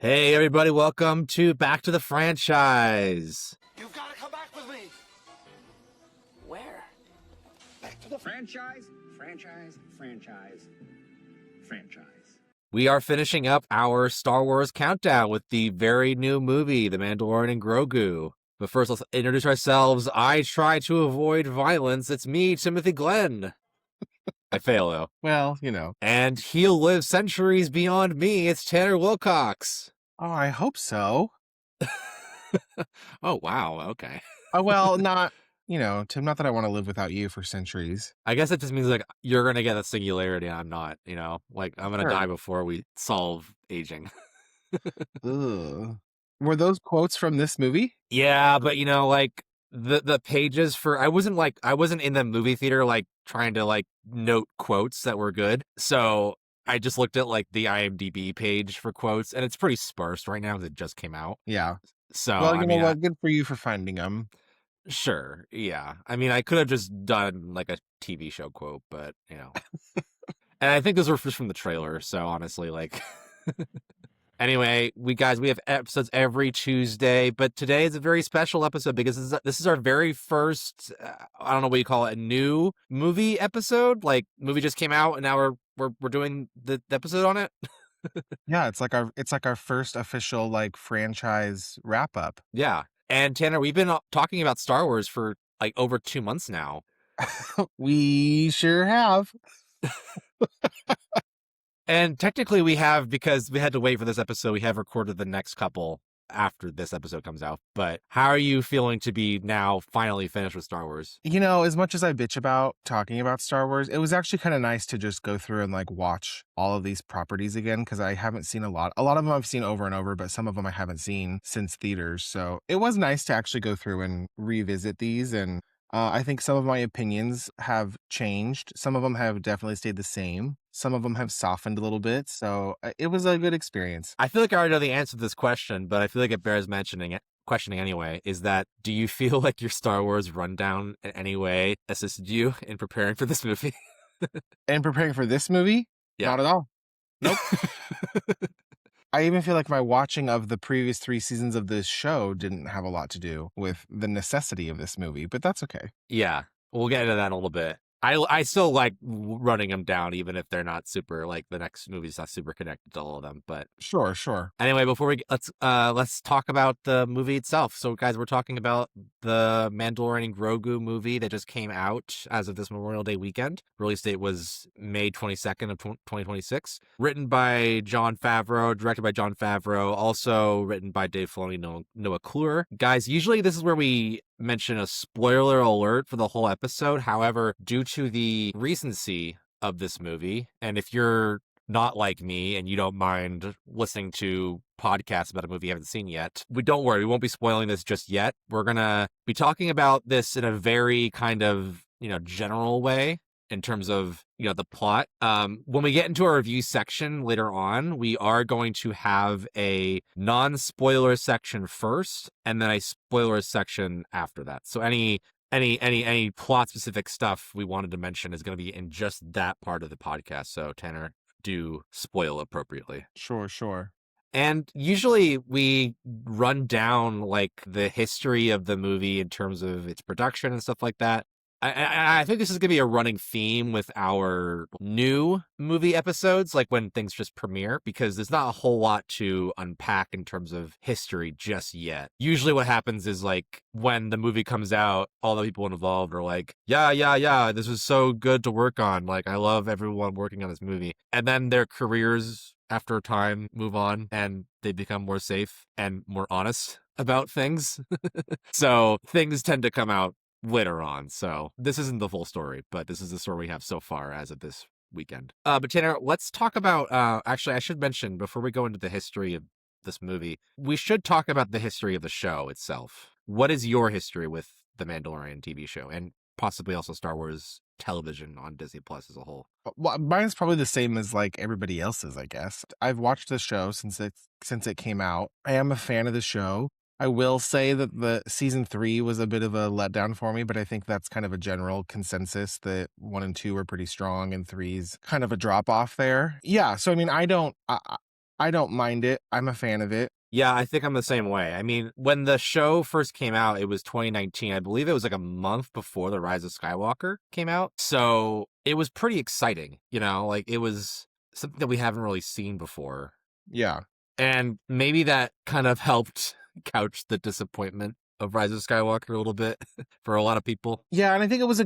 Hey, everybody, welcome to Back to the Franchise. You've got to come back with me. Where? Back to the Franchise. We are finishing up our Star Wars countdown with the very new movie, The Mandalorian and Grogu. But first, let's introduce ourselves. I try to avoid violence. It's me, Timothy Glenn. I fail, though. Well, you know. And he'll live centuries beyond me. It's Tanner Wilcox. Oh, I hope so. Oh, wow. Okay. Well, not, Tim, not that I want to live without you for centuries. I guess it just means, like, you're going to get a singularity and I'm not, Like, I'm going to Sure. die before we solve aging. Ugh. Were those quotes from this movie? Yeah, but like the pages for I wasn't in the movie theater like trying to like note quotes that were good. So I just looked at like the IMDb page for quotes and it's pretty sparse right now because it just came out. Yeah. So Well, I you know mean, what? Good for you for finding them. sure, yeah. I mean, I could have just done like a TV show quote, but and I think those were just from the trailer. So honestly, like. Anyway, we have episodes every Tuesday, but today is a very special episode because this is our very first, I don't know what you call it, a new movie episode. Like, movie just came out, and now we're doing the episode on it. Yeah, it's like our first official like franchise wrap up. Yeah, and Tanner, we've been talking about Star Wars for like over 2 months now. We sure have. And technically we have, because we had to wait for this episode, we have recorded the next couple after this episode comes out. But how are you feeling to be now finally finished with Star Wars? As much as I bitch about talking about Star Wars, it was actually kind of nice to just go through and like watch all of these properties again because I haven't seen a lot. A lot of them I've seen over and over, but some of them I haven't seen since theaters. So it was nice to actually go through and revisit these. And I think some of my opinions have changed. Some of them have definitely stayed the same. Some of them have softened a little bit. So it was a good experience. I feel like I already know the answer to this question, but I feel like it bears questioning anyway, is that do you feel like your Star Wars rundown in any way assisted you in preparing for this movie? And preparing for this movie? Yeah. Not at all. Nope. I even feel like my watching of the previous 3 seasons of this show didn't have a lot to do with the necessity of this movie, but that's okay. Yeah, we'll get into that in a little bit. I still like running them down, even if they're not super, like the next movie's not super connected to all of them. But Sure. anyway, before let's talk about the movie itself. So, guys, we're talking about the Mandalorian and Grogu movie that just came out as of this Memorial Day weekend. Release date was May 22nd of 2026. Written by Jon Favreau, directed by Jon Favreau, also written by Dave Filoni, Noah Clure. Guys, usually this is where we mention a spoiler alert for the whole episode. However, due to the recency of this movie, and if you're not like me and you don't mind listening to podcasts about a movie you haven't seen yet, don't worry, we won't be spoiling this just yet. We're gonna be talking about this in a very kind of, general way in terms of, the plot. When we get into our review section later on, we are going to have a non-spoiler section first and then a spoiler section after that. So any plot specific stuff we wanted to mention is going to be in just that part of the podcast. So Tanner, do spoil appropriately. Sure. And usually we run down like the history of the movie in terms of its production and stuff like that. I think this is going to be a running theme with our new movie episodes, like when things just premiere, because there's not a whole lot to unpack in terms of history just yet. Usually what happens is like when the movie comes out, all the people involved are like, yeah, this was so good to work on. Like, I love everyone working on this movie. And then their careers after a time move on and they become more safe and more honest about things. So things tend to come out later on. So this isn't the full story, but this is the story we have so far as of this weekend. But Tanner, let's talk about, actually, I should mention before we go into the history of this movie, we should talk about the history of the show itself. What is your history with the Mandalorian TV show and possibly also Star Wars television on Disney Plus as a whole? Well, mine's probably the same as like everybody else's, I guess. I've watched the show since it came out. I am a fan of the show. I will say that the season 3 was a bit of a letdown for me, but I think that's kind of a general consensus that 1 and 2 were pretty strong and 3's kind of a drop off there. Yeah. So, I mean, I don't mind it. I'm a fan of it. Yeah, I think I'm the same way. I mean, when the show first came out, it was 2019. I believe it was like a month before The Rise of Skywalker came out. So it was pretty exciting, like it was something that we haven't really seen before. Yeah. And maybe that kind of helped couch the disappointment of Rise of Skywalker a little bit for a lot of people. Yeah, and I think it was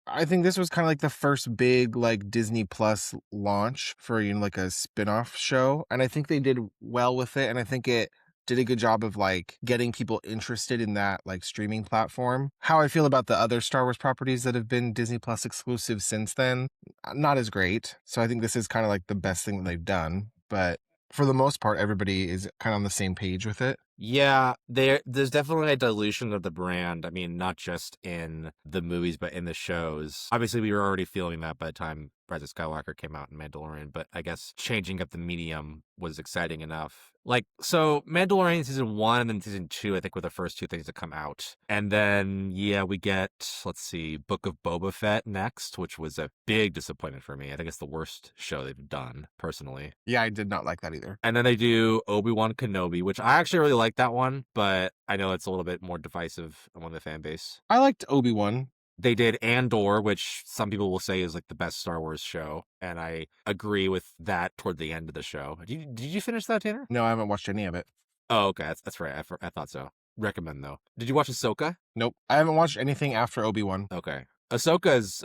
I think this was kind of like the first big like Disney Plus launch for like a spin-off show, and I think they did well with it, and I think it did a good job of like getting people interested in that like streaming platform. How I feel about the other Star Wars properties that have been Disney Plus exclusive since then, not as great. So I think this is kind of like the best thing that they've done, but for the most part everybody is kind of on the same page with it. Yeah, there's definitely a dilution of the brand. I mean, not just in the movies, but in the shows. Obviously, we were already feeling that by the time Rise of Skywalker came out in Mandalorian, but I guess changing up the medium was exciting enough. Like, so Mandalorian season 1 and then season 2, I think, were the first two things to come out. And then, yeah, we get, let's see, Book of Boba Fett next, which was a big disappointment for me. I think it's the worst show they've done, personally. Yeah, I did not like that either. And then they do Obi-Wan Kenobi, which I actually really like that one, but I know it's a little bit more divisive among the fan base. I liked Obi-Wan. They did Andor, which some people will say is like the best Star Wars show, and I agree with that toward the end of the show. Did you finish that, Tanner? No, I haven't watched any of it. Oh, okay, that's right. I thought so. Recommend though. Did you watch Ahsoka? Nope, I haven't watched anything after Obi-Wan. Okay, Ahsoka's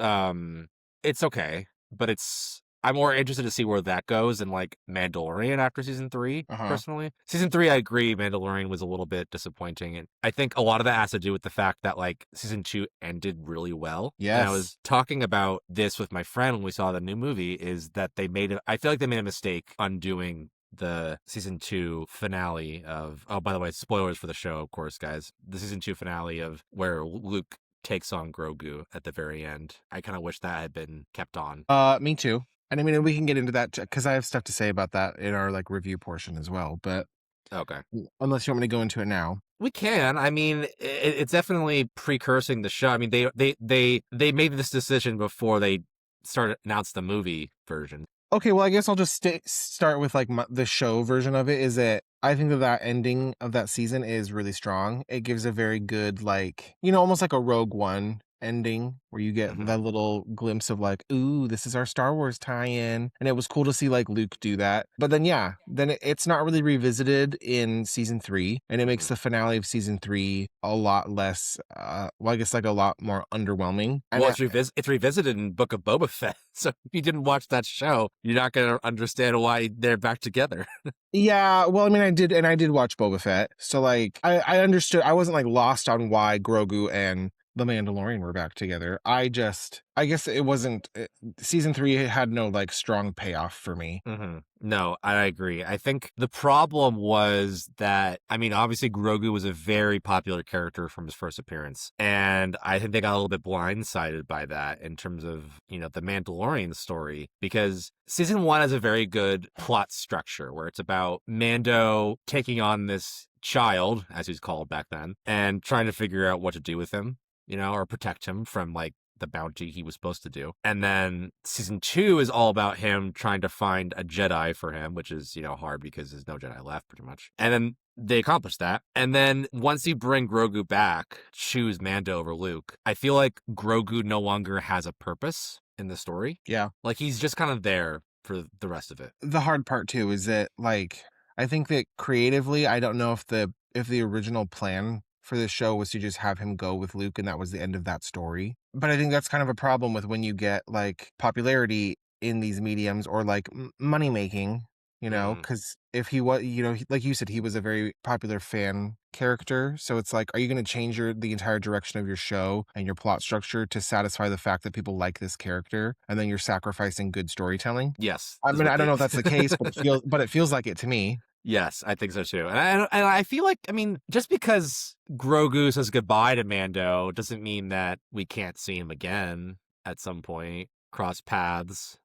it's okay, but I'm more interested to see where that goes than like Mandalorian after season 3, personally. Season 3, I agree, Mandalorian was a little bit disappointing. And I think a lot of that has to do with the fact that like season 2 ended really well. Yes. And I was talking about this with my friend when we saw the new movie, is that I feel like they made a mistake undoing the season 2 finale of, oh, by the way, spoilers for the show, of course, guys. The season 2 finale of where Luke takes on Grogu at the very end. I kind of wish that had been kept on. Me too. And I mean, we can get into that because I have stuff to say about that in our like review portion as well. But okay, unless you want me to go into it now, we can. I mean, it's definitely precursing the show. I mean, they made this decision before they announced the movie version. Okay, well, I guess I'll just start with like the show version of it. Is that I think that ending of that season is really strong. It gives a very good like almost like a Rogue One ending where you get that little glimpse of like, ooh, this is our Star Wars tie-in, and it was cool to see like Luke do that. But then it's not really revisited in season 3, and it makes the finale of season 3 a lot less I guess like a lot more underwhelming. And well, it's revisited in Book of Boba Fett, so if you didn't watch that show, you're not gonna understand why they're back together. Yeah, well, I mean, I did watch Boba Fett, so like I understood. I wasn't like lost on why Grogu and the Mandalorian were back together. I guess it wasn't, season 3 had no like strong payoff for me. No, I agree. I think the problem was that, I mean, obviously Grogu was a very popular character from his first appearance, and I think they got a little bit blindsided by that in terms of, the Mandalorian story, because season 1 has a very good plot structure where it's about Mando taking on this child, as he's called back then, and trying to figure out what to do with him, or protect him from like the bounty he was supposed to do. And then season 2 is all about him trying to find a Jedi for him, which is, hard because there's no Jedi left pretty much. And then they accomplish that. And then once you bring Grogu back, choose Mando over Luke, I feel like Grogu no longer has a purpose in the story. Yeah. Like he's just kind of there for the rest of it. The hard part too is that like, I think that creatively, I don't know if the original plan for this show was to just have him go with Luke and that was the end of that story. But I think that's kind of a problem with when you get like popularity in these mediums or like money making, because if he was, like you said, he was a very popular fan character. So it's like, are you going to change the entire direction of your show and your plot structure to satisfy the fact that people like this character, and then you're sacrificing good storytelling? Yes. I mean, I don't know if that's the case, but it feels like it to me. Yes, I think so too. And I feel like, I mean, just because Grogu says goodbye to Mando doesn't mean that we can't see him again at some point, cross paths.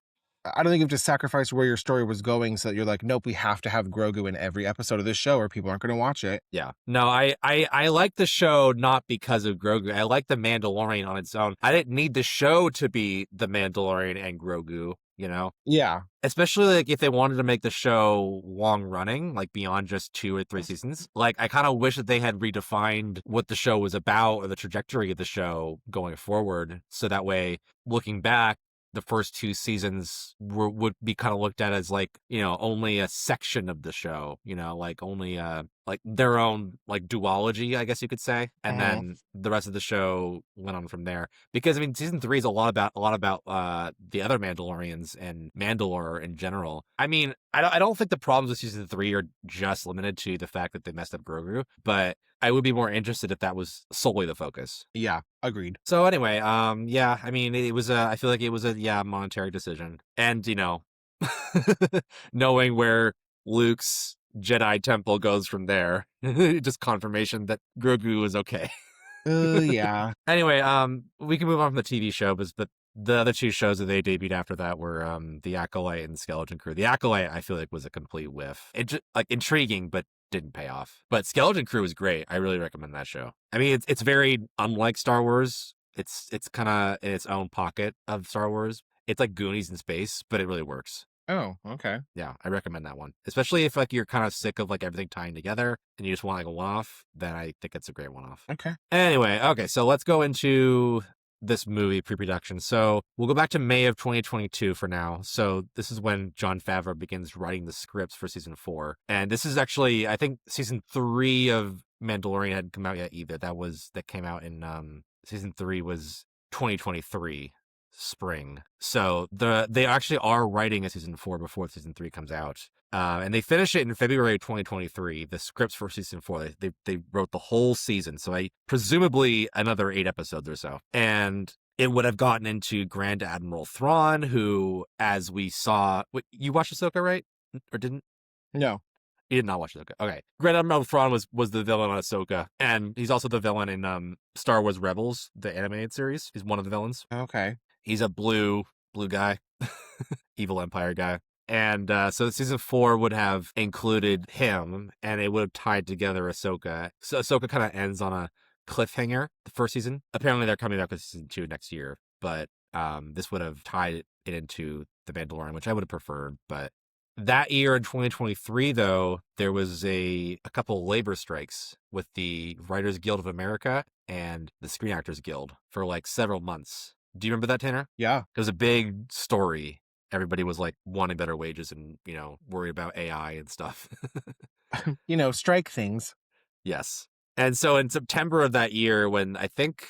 I don't think you have to sacrifice where your story was going so that you're like, nope, we have to have Grogu in every episode of this show or people aren't going to watch it. Yeah. No, I like the show not because of Grogu. I like the Mandalorian on its own. I didn't need the show to be the Mandalorian and Grogu. you know? Yeah. Especially like if they wanted to make the show long running, like beyond just 2 or 3 seasons. Like I kind of wish that they had redefined what the show was about or the trajectory of the show going forward. So that way, looking back, the first 2 seasons would be kind of looked at as like, only a section of the show, like only like their own like duology, I guess you could say. And then the rest of the show went on from there. Because I mean, season 3 is a lot about the other Mandalorians and Mandalore in general. I mean, I don't think the problems with season 3 are just limited to the fact that they messed up Grogu, but I would be more interested if that was solely the focus. Yeah, agreed. So anyway, yeah, I mean, it was I feel like it was a monetary decision, and knowing where Luke's Jedi temple goes from there, just confirmation that Grogu was okay. Yeah. Anyway, we can move on from the TV show, but the other 2 shows that they debuted after that were The Acolyte and Skeleton Crew. The Acolyte, I feel like, was a complete whiff. It just, like, intriguing, but didn't pay off. But Skeleton Crew is great. I really recommend that show. I mean, it's very unlike Star Wars. It's kind of in its own pocket of Star Wars. It's like Goonies in space, but it really works. Oh, okay. Yeah, I recommend that one. Especially if like you're kind of sick of like everything tying together and you just want like a one-off, then I think it's a great one-off. Okay. Anyway, okay, so let's go into this movie pre-production. So we'll go back to May of 2022 for now. So this is when Jon Favreau begins writing the scripts for season 4. And this is actually, I think season 3 of Mandalorian hadn't come out yet either. That came out in season 3 was 2023 spring. So they actually are writing a season 4 before season 3 comes out. And they finish it in February 2023. The scripts for season 4, they wrote the whole season. So presumably another 8 episodes or so. And it would have gotten into Grand Admiral Thrawn, who, as we saw, you watched Ahsoka, right? Or didn't? No. You did not watch Ahsoka. Okay. Grand Admiral Thrawn was the villain on Ahsoka, and he's also the villain in Star Wars Rebels, the animated series. He's one of the villains. Okay. He's a blue guy, evil Empire guy. And so season 4 would have included him, and it would have tied together Ahsoka. So Ahsoka kind of ends on a cliffhanger the first season. Apparently they're coming back with season 2 next year, but this would have tied it into The Mandalorian, which I would have preferred. But that year in 2023, though, there was a couple labor strikes with the Writers Guild of America and the Screen Actors Guild for like several months. Do you remember that, Tanner? Yeah. It was a big story. Everybody was like wanting better wages and, worried about AI and stuff. Strike things. Yes. And so in September of that year, when I think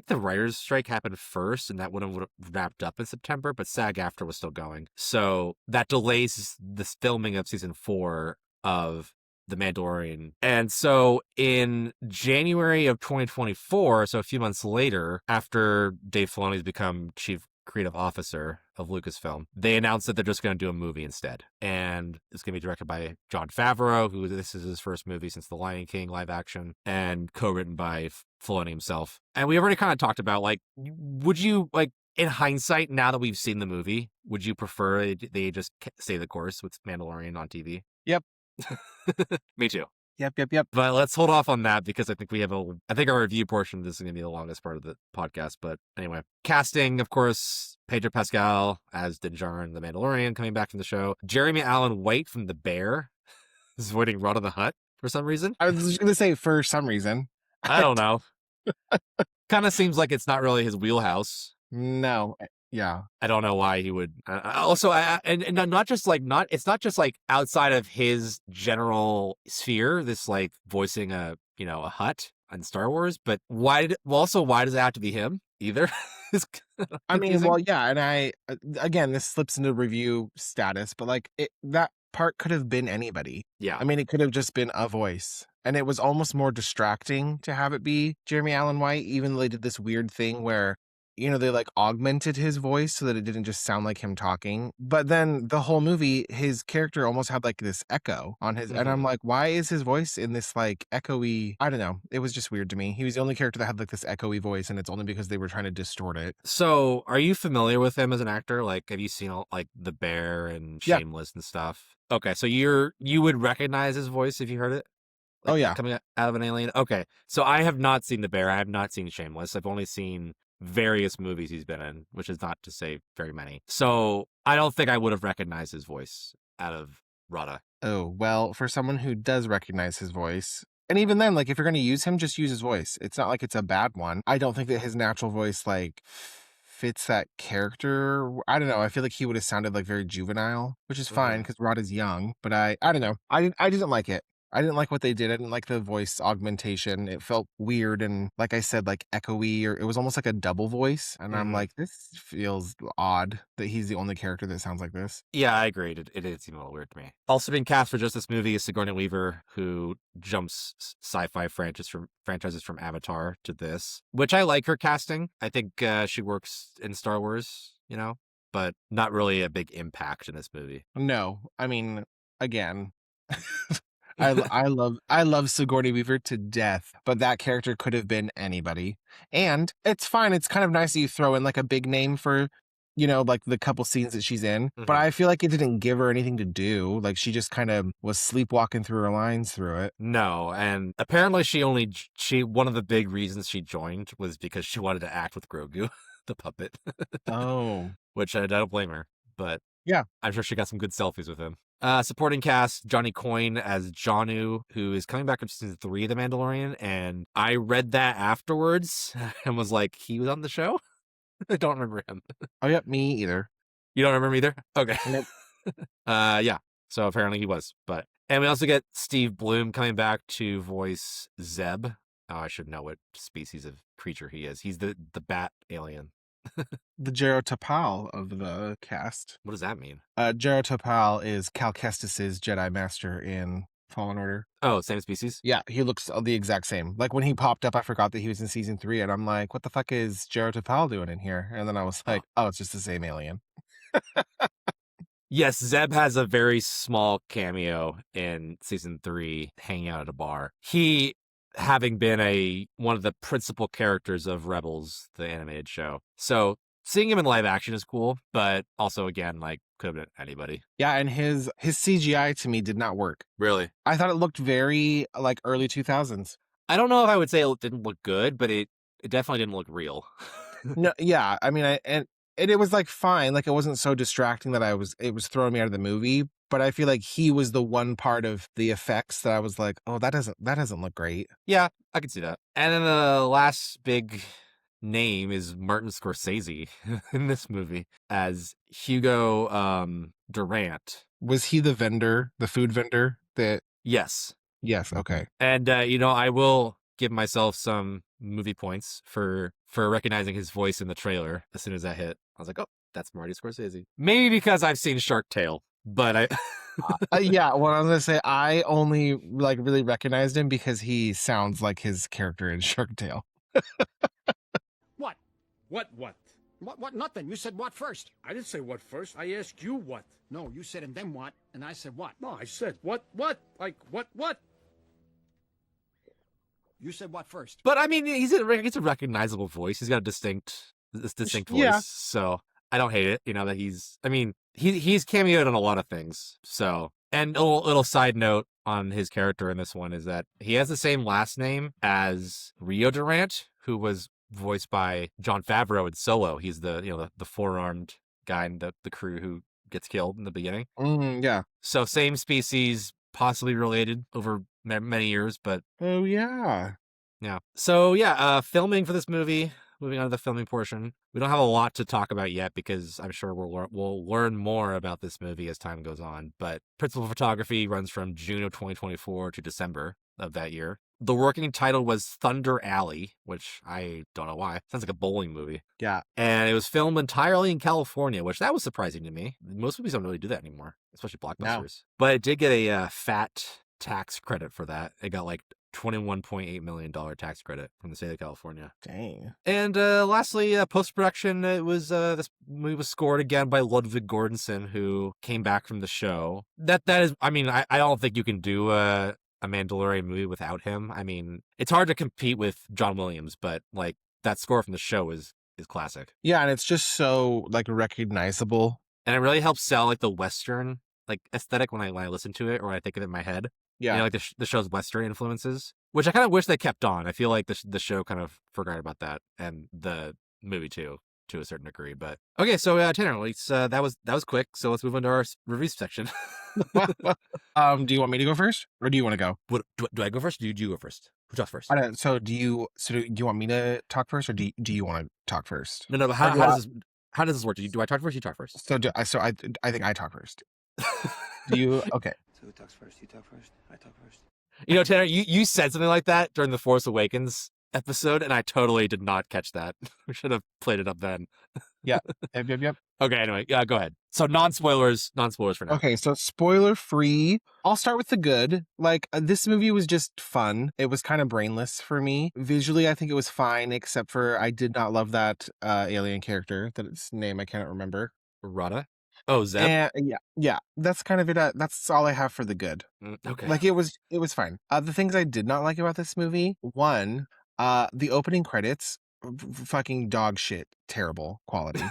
the writers' strike happened first, and that would have wrapped up in September, but SAG-AFTRA was still going. So that delays the filming of season 4 of The Mandalorian. And so in January of 2024, so a few months later, after Dave Filoni's become chief creative officer of Lucasfilm, they announced that they're just going to do a movie instead. And it's going to be directed by Jon Favreau, who this is his first movie since The Lion King live action, and co-written by Filoni himself. And we already kind of talked about, like, would you, like, in hindsight, now that we've seen the movie, would you prefer they just stay the course with Mandalorian on TV? Yep. Me too. Yep. But let's hold off on that because I think our review portion of this is going to be the longest part of the podcast. But anyway, casting, of course, Pedro Pascal as Din Djarin, the Mandalorian, coming back from the show. Jeremy Allen White from The Bear is voicing Rod of the Hutt for some reason. I was going to say for some reason. I don't know. Kind of seems like it's not really his wheelhouse. No. Yeah. I don't know why he would. Also, and not just like it's not just like outside of his general sphere. This like voicing a Hutt on Star Wars, but why does it have to be him either? I mean, well, yeah, and again, this slips into review status, but like that part could have been anybody. Yeah. I mean, it could have just been a voice. And it was almost more distracting to have it be Jeremy Allen White, even though they did this weird thing where they like augmented his voice so that it didn't just sound like him talking. But then the whole movie, his character almost had like this echo on his, and I'm like, why is his voice in this like echoey? I don't know. It was just weird to me. He was the only character that had like this echoey voice, and it's only because they were trying to distort it. So are you familiar with him as an actor? Like, have you seen like The Bear and Shameless and stuff? Okay. So you would recognize his voice if you heard it? Like, oh yeah. Coming out of an alien. Okay. So I have not seen The Bear. I have not seen Shameless. I've only seen various movies he's been in, which is not to say very many. So I don't think I would have recognized his voice out of Rada. Oh, well, for someone who does recognize his voice, and even then, like, if you're going to use him, just use his voice. It's not like it's a bad one. I don't think that his natural voice, like, fits that character. I don't know. I feel like he would have sounded, like, very juvenile, which is fine because Rod is young, but I don't know. I didn't like it. I didn't like what they did. I didn't like the voice augmentation. It felt weird and, like I said, like echoey, or it was almost like a double voice. And I'm like, this feels odd that he's the only character that sounds like this. Yeah, I agreed. It did seem a little weird to me. Also being cast for just this movie is Sigourney Weaver, who jumps sci-fi franchises from Avatar to this, which I like her casting. I think she works in Star Wars, you know, but not really a big impact in this movie. No, I mean, again, I love Sigourney Weaver to death, but that character could have been anybody. And it's fine. It's kind of nice that you throw in like a big name for, you know, like the couple scenes that she's in. But I feel like it didn't give her anything to do. Like she just kind of was sleepwalking through her lines through it. No, and apparently one of the big reasons she joined was because she wanted to act with Grogu, the puppet. Oh. Which I don't blame her, but yeah, I'm sure she got some good selfies with him. Supporting cast, Johnny Coyne as Jonu, who is coming back from season 3 of The Mandalorian, and I read that afterwards and was like, he was on the show? I don't remember him. Oh, yeah, me either. You don't remember either? Okay. Nope. Yeah, so apparently he was. And we also get Steve Bloom coming back to voice Zeb. Oh, I should know what species of creature he is. He's the bat alien. The Gerontopal of the cast. What does that mean? Gerontopal is Cal Kestis's Jedi Master in Fallen Order. Oh, same species? Yeah, he looks the exact same. Like when he popped up, I forgot that he was in season 3, and I'm like, what the fuck is Gerontopal doing in here? And then I was like, oh, it's just the same alien. Yes, Zeb has a very small cameo in season 3, hanging out at a bar. He, having been one of the principal characters of Rebels, the animated show. So seeing him in live action is cool, but also again, like, could have been anybody. Yeah, and his CGI to me did not work. Really? I thought it looked very like early 2000s. I don't know if I would say it didn't look good, but it definitely didn't look real. No, yeah, I mean, and it was like fine, like it wasn't so distracting that it was throwing me out of the movie. But I feel like he was the one part of the effects that I was like, oh, that doesn't look great. Yeah, I can see that. And then the last big name is Martin Scorsese in this movie as Hugo Durant. Was he the food vendor that? Yes. Yes. Okay. And I will give myself some movie points for recognizing his voice in the trailer. As soon as that hit, I was like, oh, that's Marty Scorsese. Maybe because I've seen Shark Tale, but yeah, well, I was gonna say I only like really recognized him because he sounds like his character in Shark Tale. What? What? What? Nothing. You said what first? I didn't say what first. I asked you what. No, you said and then what, and I said what. No, I said what? Like what? You said what first? But I mean, he's a recognizable voice. He's got a distinct voice. Yeah. So I don't hate it. That he's cameoed on a lot of things. So, and a little side note on his character in this one is that he has the same last name as Rio Durant, who was voiced by Jon Favreau in Solo. He's the four-armed guy in the crew who gets killed in the beginning. Yeah. So same species, possibly related over many years, but oh yeah. So yeah, filming for this movie. Moving on to the filming portion, we don't have a lot to talk about yet because I'm sure we'll learn more about this movie as time goes on. But principal photography runs from June of 2024 to December of that year. The working title was Thunder Alley, which I don't know why. Sounds like a bowling movie. Yeah. And it was filmed entirely in California, which that was surprising to me. Most movies don't really do that anymore, especially blockbusters. No. But it did get a fat tax credit for that. It got like $21.8 million tax credit from the state of California. Dang. And lastly, post-production, it was this movie was scored again by Ludwig Göransson, who came back from the show. That is, I mean, I don't think you can do a Mandalorian movie without him. I mean, it's hard to compete with John Williams, but like that score from the show is classic. Yeah, and it's just so like recognizable. And it really helps sell like the Western like aesthetic when I listen to it or when I think of it in my head. Yeah. Like the show's Western influences, which I kind of wish they kept on. I feel like the show kind of forgot about that, and the movie too, to a certain degree. But okay, so Tanner, let's that was quick. So let's move into our review section. Do you want me to go first, or do you want to go? What do I go first? Do you go first? Who talks first? I don't, so do you want me to talk first, or do you want to talk first? No. But how does this work? Do I talk first? You talk first. I think I talk first. Do you? Okay. So who talks first? You talk first? I talk first. You know, Tanner, you said something like that during the Force Awakens episode, and I totally did not catch that. We should have played it up then. Yep. Okay, anyway, go ahead. So non-spoilers for now. Okay, so spoiler free. I'll start with the good. Like, this movie was just fun. It was kind of brainless for me. Visually, I think it was fine, except for I did not love that alien character. That its name I cannot remember. Rada? Oh, Zeb? And yeah. That's kind of it. That's all I have for the good. Okay. Like, it was fine. The things I did not like about this movie, one, the opening credits, fucking dog shit, terrible quality.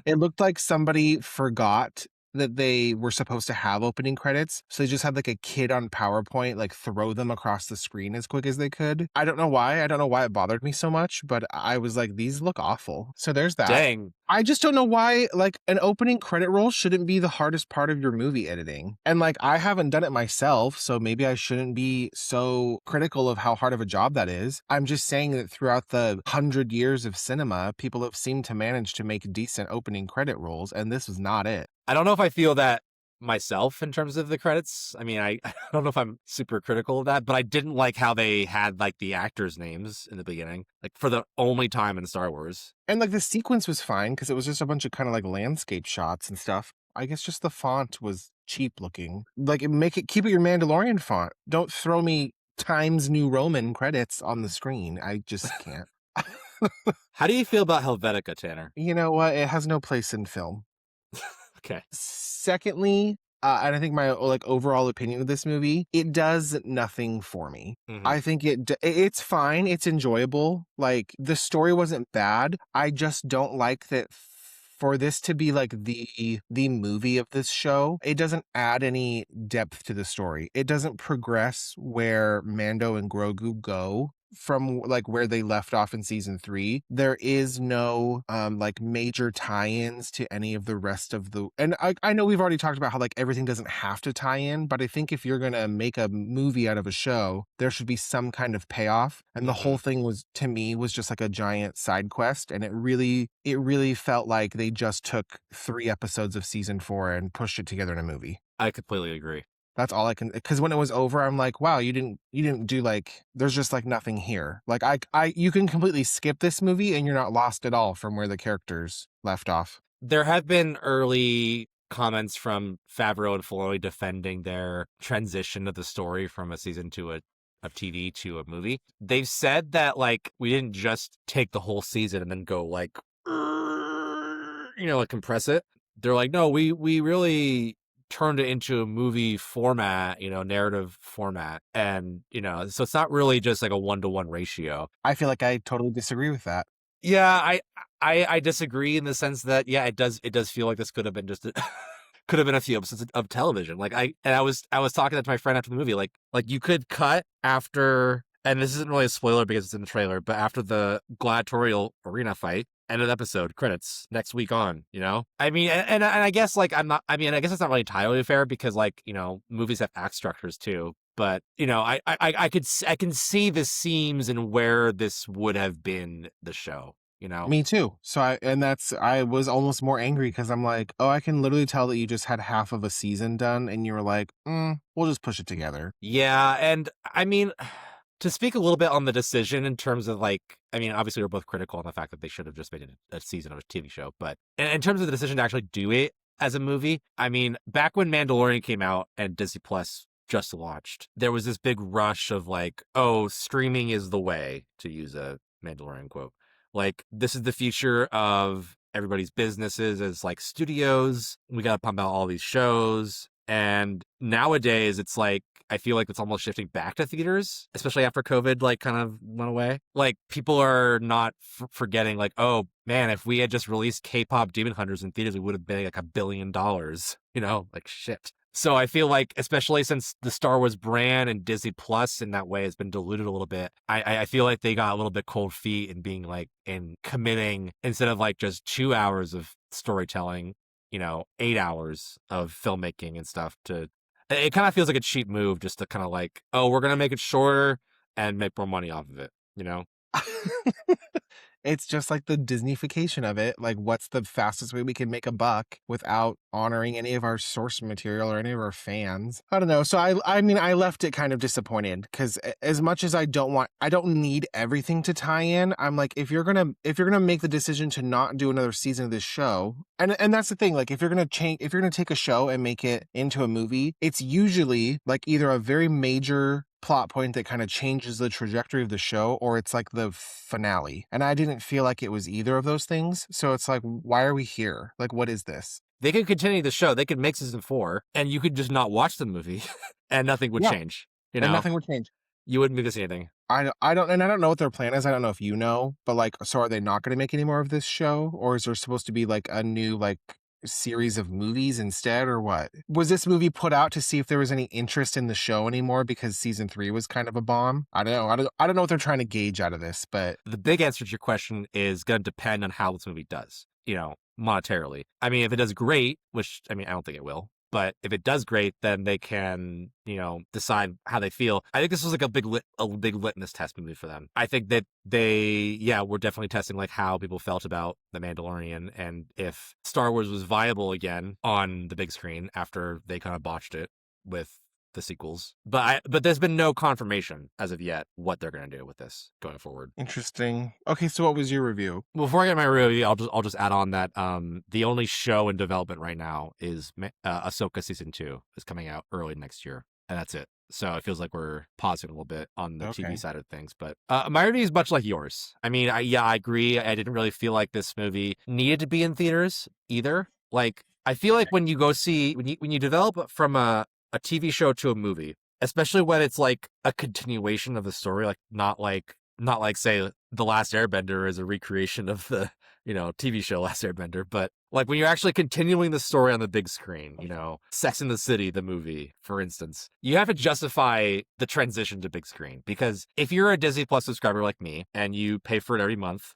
It looked like somebody forgot that they were supposed to have opening credits, so they just had like a kid on PowerPoint like throw them across the screen as quick as they could. I don't know why it bothered me so much, but I was like, these look awful. So there's that. Dang. I just don't know why, like, an opening credit roll shouldn't be the hardest part of your movie editing. And, like, I haven't done it myself, so maybe I shouldn't be so critical of how hard of a job that is. I'm just saying that throughout the 100 years of cinema, people have seemed to manage to make decent opening credit rolls, and this was not it. I don't know if I feel that myself in terms of the credits. I mean, I don't know if I'm super critical of that, but I didn't like how they had like the actors' names in the beginning, like for the only time in Star Wars. And like the sequence was fine because it was just a bunch of kind of like landscape shots and stuff. I guess just the font was cheap looking. Like keep it your Mandalorian font. Don't throw me Times New Roman credits on the screen. I just can't. How do you feel about Helvetica, Tanner? You know what? It has no place in film. Okay. Secondly, and I think my like overall opinion of this movie, it does nothing for me. Mhm. I think it's fine. It's enjoyable. Like the story wasn't bad. I just don't like that for this to be like the movie of this show. It doesn't add any depth to the story. It doesn't progress where Mando and Grogu go from like where they left off in season 3. There is no like major tie-ins to any of the rest of the, and I know we've already talked about how like everything doesn't have to tie in, but I think if you're gonna make a movie out of a show, there should be some kind of payoff. And the whole thing was, to me, was just like a giant side quest, and it really felt like they just took 3 episodes of season 4 and pushed it together in a movie. I completely agree. That's all I can, because when it was over, I'm like, wow, you didn't do like, there's just like nothing here. Like you can completely skip this movie and you're not lost at all from where the characters left off. There have been early comments from Favreau and Filoni defending their transition of the story from a season of TV to a movie. They've said that like we didn't just take the whole season and then go like, like compress it. They're like, no, we really turned it into a movie format, narrative format. And, so it's not really just like a 1-to-1 ratio. I feel like I totally disagree with that. Yeah, I disagree in the sense that, yeah, it does feel like this could have been just could have been a few episodes of television. Like I was talking to my friend after the movie, like you could cut after, and this isn't really a spoiler because it's in the trailer, but after the gladiatorial arena fight, end of the episode, credits, next week on, I mean, and I guess like I guess it's not really entirely fair because like, movies have act structures too. But, I can see the seams and where this would have been the show, Me too. So I was almost more angry because I'm like, oh, I can literally tell that you just had half of a season done and you were like, we'll just push it together. Yeah. And I mean, to speak a little bit on the decision in terms of like, I mean, obviously we're both critical on the fact that they should have just made a season of a TV show, but in terms of the decision to actually do it as a movie, I mean, back when Mandalorian came out and Disney Plus just launched, there was this big rush of like, oh, streaming is the way, to use a Mandalorian quote. Like, this is the future of everybody's businesses as like studios. We got to pump out all these shows. And nowadays it's like, I feel like it's almost shifting back to theaters, especially after COVID, like kind of went away. Like people are not forgetting like, oh man, if we had just released K-pop Demon Hunters in theaters, we would have been like $1 billion, like shit. So I feel like, especially since the Star Wars brand and Disney Plus in that way has been diluted a little bit, I feel like they got a little bit cold feet in being like, in committing, instead of like just 2 hours of storytelling, 8 hours of filmmaking and stuff it kind of feels like a cheap move just to kind of like, oh, we're going to make it shorter and make more money off of it, It's just like the Disneyfication of it. Like, what's the fastest way we can make a buck without honoring any of our source material or any of our fans? I don't know. So I mean, I left it kind of disappointed because as much as I don't need everything to tie in. I'm like, if you're gonna make the decision to not do another season of this show, and that's the thing. Like, if you're gonna take a show and make it into a movie, it's usually like either a very major plot point that kind of changes the trajectory of the show, or it's like the finale. And I didn't feel like it was either of those things. So it's like, why are we here? Like, what is this? They could continue the show. They could make season 4 and you could just not watch the movie and nothing would change. And nothing would change. You wouldn't be missing anything. I don't know what their plan is. I don't know if you know, but like, so are they not going to make any more of this show? Or is there supposed to be like a new like series of movies instead, or what? Was this movie put out to see if there was any interest in the show anymore because season 3 was kind of a bomb? I don't know. I don't know what they're trying to gauge out of this, but the big answer to your question is going to depend on how this movie does, monetarily. I mean, if it does great, which I don't think it will, but if it does great, then they can, decide how they feel. I think this was like a big litmus test movie for them. I think that they were definitely testing like how people felt about The Mandalorian and if Star Wars was viable again on the big screen after they kind of botched it with the sequels. But there's been no confirmation as of yet what they're going to do with this going forward. Interesting. Okay, so what was your review? Before I get my review, I'll just add on that the only show in development right now is Ahsoka season 2 is coming out early next year, and that's it. So it feels like we're pausing a little bit on the TV side of things. But my review is much like yours. I mean, I agree. I didn't really feel like this movie needed to be in theaters either. Like, I feel like when you go see when you develop from a TV show to a movie, especially when it's like a continuation of the story, like not like say The Last Airbender is a recreation of the TV show Last Airbender, but like when you're actually continuing the story on the big screen, Sex and the City, the movie, for instance, you have to justify the transition to big screen, because if you're a Disney Plus subscriber like me and you pay for it every month,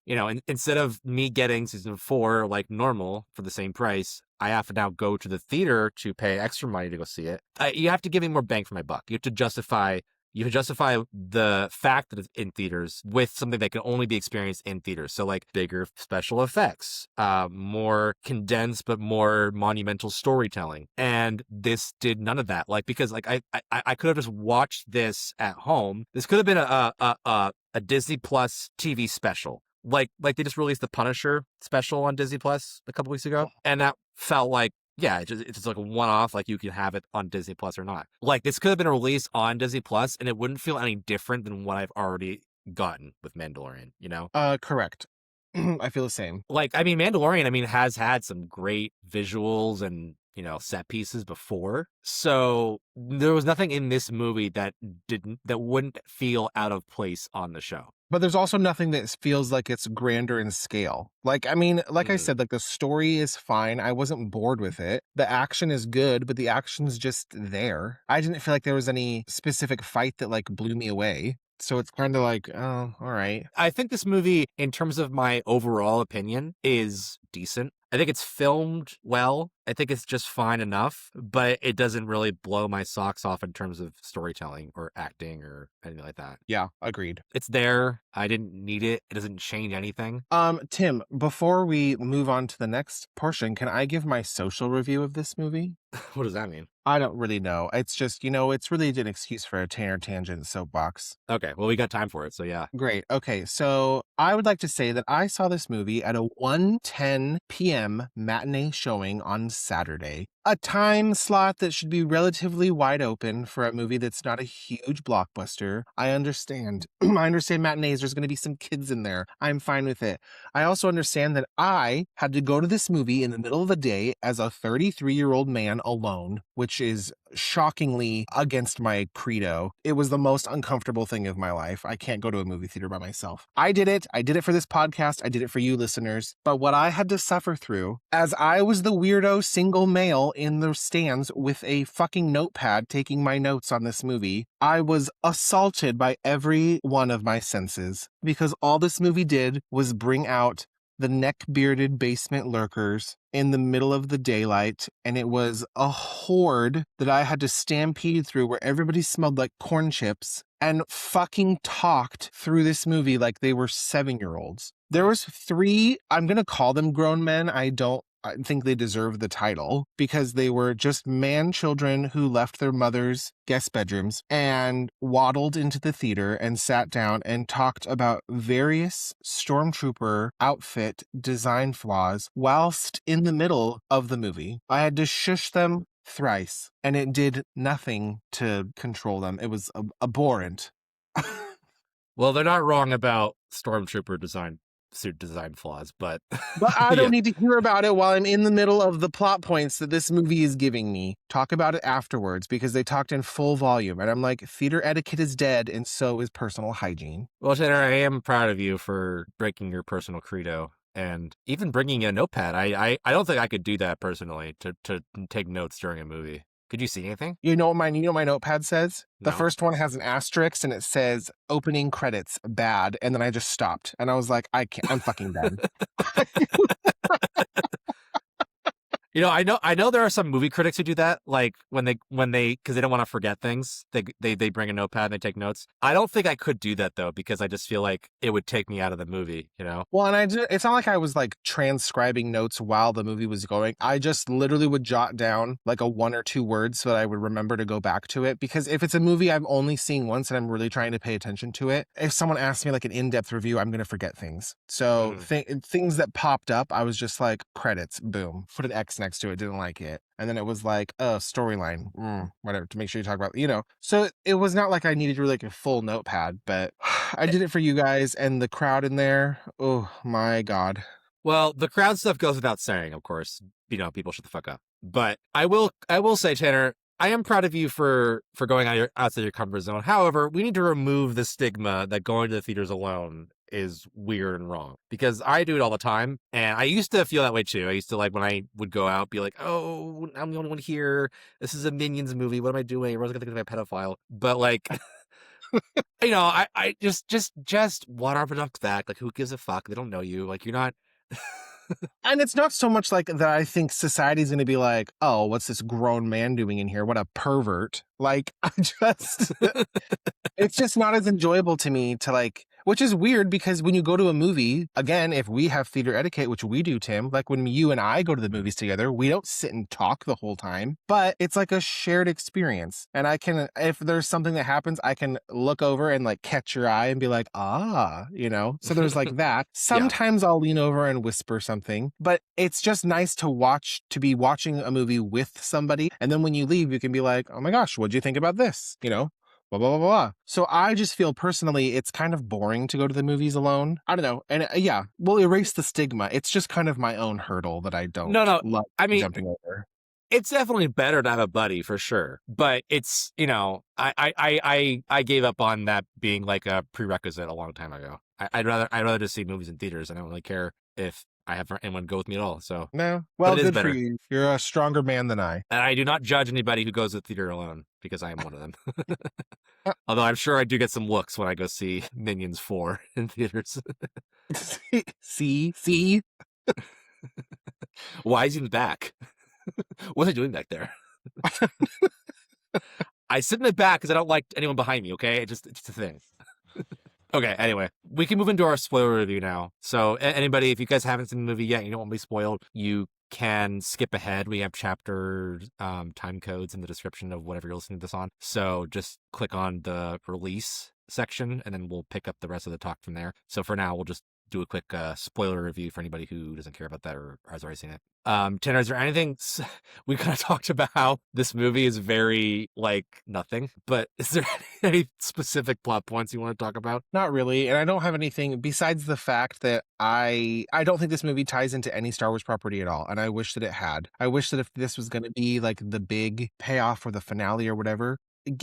instead of me getting season 4 like normal for the same price, I have to now go to the theater to pay extra money to go see it. You have to give me more bang for my buck. You have to justify the fact that it's in theaters with something that can only be experienced in theaters. So like bigger special effects, more condensed but more monumental storytelling. And this did none of that. Like, because like I could have just watched this at home. This could have been a Disney Plus TV special. Like they just released the Punisher special on Disney Plus a couple weeks ago, and that felt like, it's just like a one-off, like you can have it on Disney Plus or not. Like, this could have been released on Disney Plus, and it wouldn't feel any different than what I've already gotten with Mandalorian, Correct. I feel the same. Like, I mean, Mandalorian, has had some great visuals and, set pieces before. So there was nothing in this movie that wouldn't feel out of place on the show. But there's also nothing that feels like it's grander in scale. Like, I said, like the story is fine. I wasn't bored with it. The action is good, but the action's just there. I didn't feel like there was any specific fight that like blew me away. So it's kind of like, oh, all right. I think this movie, in terms of my overall opinion, is decent. I think it's filmed well. I think it's just fine enough, but it doesn't really blow my socks off in terms of storytelling or acting or anything like that. Yeah, agreed. It's there. I didn't need it. It doesn't change anything. Tim, before we move on to the next portion, can I give my social review of this movie? What does that mean? I don't really know. It's just, it's really an excuse for a Tanner Tangent soapbox. Okay, well, we got time for it, so yeah. Great. Okay, so I would like to say that I saw this movie at a 1:10 p.m. matinee showing on Saturday. A time slot that should be relatively wide open for a movie that's not a huge blockbuster. I understand. I understand matinees. There's going to be some kids in there. I'm fine with it. I also understand that I had to go to this movie in the middle of the day as a 33-year-old man alone, which is shockingly against my credo. It was the most uncomfortable thing of my life. I can't go to a movie theater by myself. I did it. I did it for this podcast. I did it for you listeners. But what I had to suffer through, as I was the weirdo single male in the stands with a fucking notepad taking my notes on this movie. I was assaulted by every one of my senses because all this movie did was bring out the neck-bearded basement lurkers in the middle of the daylight, and it was a horde that I had to stampede through where everybody smelled like corn chips and fucking talked through this movie like they were 7-year-olds. There was 3, I'm going to call them grown men. I think they deserve the title because they were just man children who left their mother's guest bedrooms and waddled into the theater and sat down and talked about various stormtrooper outfit design flaws whilst in the middle of the movie. I had to shush them thrice and it did nothing to control them. It was abhorrent. Well, they're not wrong about stormtrooper suit design flaws, but I don't yeah. need to hear about it while I'm in the middle of the plot points that this movie is giving me. Talk about it afterwards because they talked in full volume. And I'm like, theater etiquette is dead and so is personal hygiene. Well, Tanner, I am proud of you for breaking your personal credo and even bringing a notepad. I don't think I could do that personally to take notes during a movie. Could you see anything? You know what my notepad says? The No. first one has an asterisk and it says opening credits bad. And then I just stopped. And I was like, I'm fucking done. You know, I know there are some movie critics who do that, like when they because they don't want to forget things, they bring a notepad and they take notes. I don't think I could do that though because I just feel like it would take me out of the movie, you know. Well, and it's not like I was like transcribing notes while the movie was going. I just literally would jot down like a 1 or 2 words so that I would remember to go back to it. Because if it's a movie I'm only seeing once and I'm really trying to pay attention to it, if someone asks me like an in-depth review, I'm going to forget things. So things that popped up, I was just like credits, boom, put an X next to it, didn't like it. And then it was like, storyline, whatever, to make sure you talk about, So it was not like I needed really like a full notepad, but I did it for you guys and the crowd in there. Oh my God. Well, the crowd stuff goes without saying, of course. People shut the fuck up. But I will say, Tanner, I am proud of you for going outside your comfort zone. However, we need to remove the stigma that going to the theaters alone is weird and wrong, because I do it all the time, and I used to feel that way too. I used to, like, when I would go out, be like, oh, I'm the only one here. This is a Minions movie. What am I doing? Everyone's gonna think I'm a pedophile. But like, I just water off a duck's back. Like, who gives a fuck? They don't know you. Like, you're not. And it's not so much like that I think society's going to be like, oh, what's this grown man doing in here? What a pervert. Like, it's just not as enjoyable to me to like, which is weird because when you go to a movie, again, if we have theater etiquette, which we do, Tim, like when you and I go to the movies together, we don't sit and talk the whole time, but it's like a shared experience. And if there's something that happens, I can look over and like catch your eye and be like, so there's like that. Sometimes I'll lean over and whisper something, but it's just nice to be watching a movie with somebody. And then when you leave, you can be like, oh my gosh, what'd you think about this? Blah, blah, blah, blah. So I just feel personally, it's kind of boring to go to the movies alone. I don't know. And we'll erase the stigma. It's just kind of my own hurdle that I don't love jumping over. It's definitely better to have a buddy for sure. But it's, I gave up on that being like a prerequisite a long time ago. I'd rather just see movies in theaters. I don't really care if I have anyone go with me at all. So no, well, good for you. You're a stronger man than I. And I do not judge anybody who goes to the theater alone because I am one of them. Although I'm sure I do get some looks when I go see Minions 4 in theaters. See? Why is he back? What's he doing back there? I sit in the back because I don't like anyone behind me, okay? It's a thing. Okay, anyway, we can move into our spoiler review now. So anybody, if you guys haven't seen the movie yet and you don't want to be spoiled, you can skip ahead. We have chapter time codes in the description of whatever you're listening to this on. So just click on the release section and then we'll pick up the rest of the talk from there. So for now, we'll just do a quick spoiler review for anybody who doesn't care about that or has already seen it. Tanner, is there anything we kind of talked about how this movie is very like nothing, but is there any specific plot points you want to talk about? Not really. And I don't have anything besides the fact that I don't think this movie ties into any Star Wars property at all. And I wish that it had. I wish that if this was going to be like the big payoff or the finale or whatever,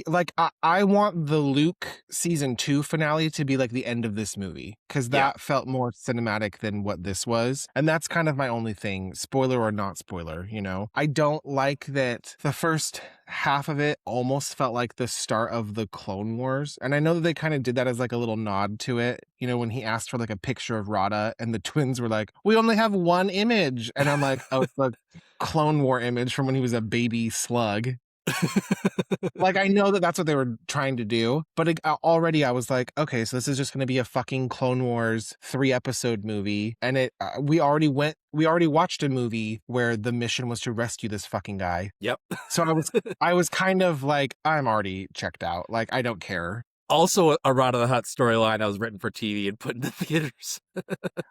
like I want the Luke season 2 finale to be like the end of this movie, because Yeah. that felt more cinematic than what this was, and that's kind of my only thing, spoiler or not spoiler. I don't like that the first half of it almost felt like the start of the Clone Wars, and I know that they kind of did that as like a little nod to it, when he asked for like a picture of Rada and the twins were like, we only have one image, and I'm like, oh, it's the Clone War image from when he was a baby slug. Like, I know that that's what they were trying to do, but already I was like, okay, so this is just going to be a fucking Clone Wars 3-episode movie, and we already watched a movie where the mission was to rescue this fucking guy. Yep. So I was kind of like, I'm already checked out. Like, I don't care. Also, a Rod of the Hutt storyline that was written for TV and put in the theaters.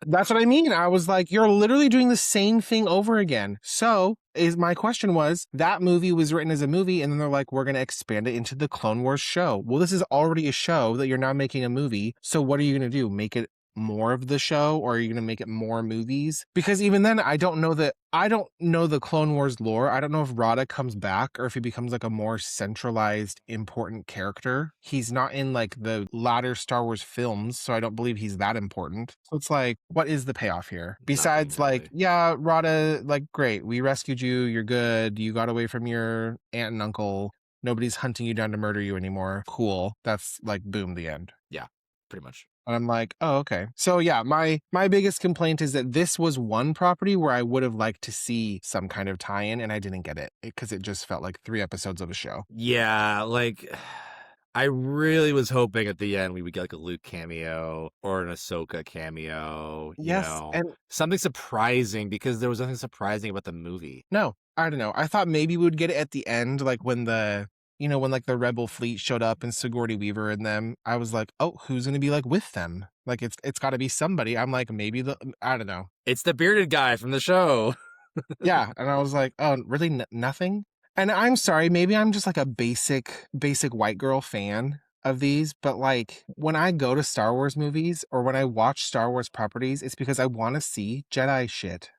That's what I mean. I was like, you're literally doing the same thing over again. So my question was, that movie was written as a movie, and then they're like, we're going to expand it into the Clone Wars show. Well, this is already a show that you're now making a movie. So what are you going to do? Make it more of the show, or are you going to make it more movies? Because even then, I don't know the Clone Wars lore. I don't know if Rada comes back or if he becomes like a more centralized, important character. He's not in like the latter Star Wars films, so I don't believe he's that important. So it's like, what is the payoff here? Besides, Nothing, really. like, yeah, Rada, like, great, we rescued you, you're good, you got away from your aunt and uncle, nobody's hunting you down to murder you anymore. Cool. That's like, boom, the end. Yeah, pretty much. And I'm like, oh, okay. So yeah, my biggest complaint is that this was one property where I would have liked to see some kind of tie-in, and I didn't get it because it just felt like 3 episodes of a show. Yeah, like, I really was hoping at the end we would get like a Luke cameo or an Ahsoka cameo. Yes, and something surprising, because there was nothing surprising about the movie. no, I don't know. I thought maybe we would get it at the end, like when when like the Rebel fleet showed up and Sigourney Weaver and them. I was like, oh, who's gonna be like with them? Like it's got to be somebody. I'm like, maybe I don't know. It's the bearded guy from the show. Yeah, and I was like, oh, really, nothing. And I'm sorry, maybe I'm just like a basic white girl fan of these, but like when I go to Star Wars movies or when I watch Star Wars properties, it's because I want to see Jedi shit.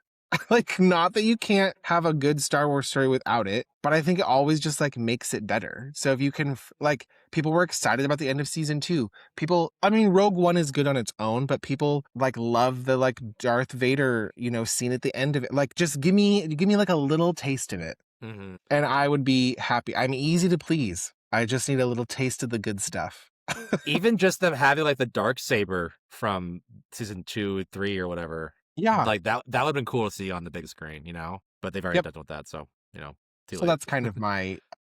Like, not that you can't have a good Star Wars story without it, but I think it always just like makes it better. So if you can, like, people were excited about the end of season 2. Rogue One is good on its own, but people like love the like Darth Vader, scene at the end of it. Like, just give me like a little taste of it. Mm-hmm. And I would be happy. I'm easy to please. I just need a little taste of the good stuff. Even just them having like the Darksaber from season 2, 3, or whatever. Yeah. Like that would have been cool to see on the big screen, but they've already done with that. So, too late. That's kind of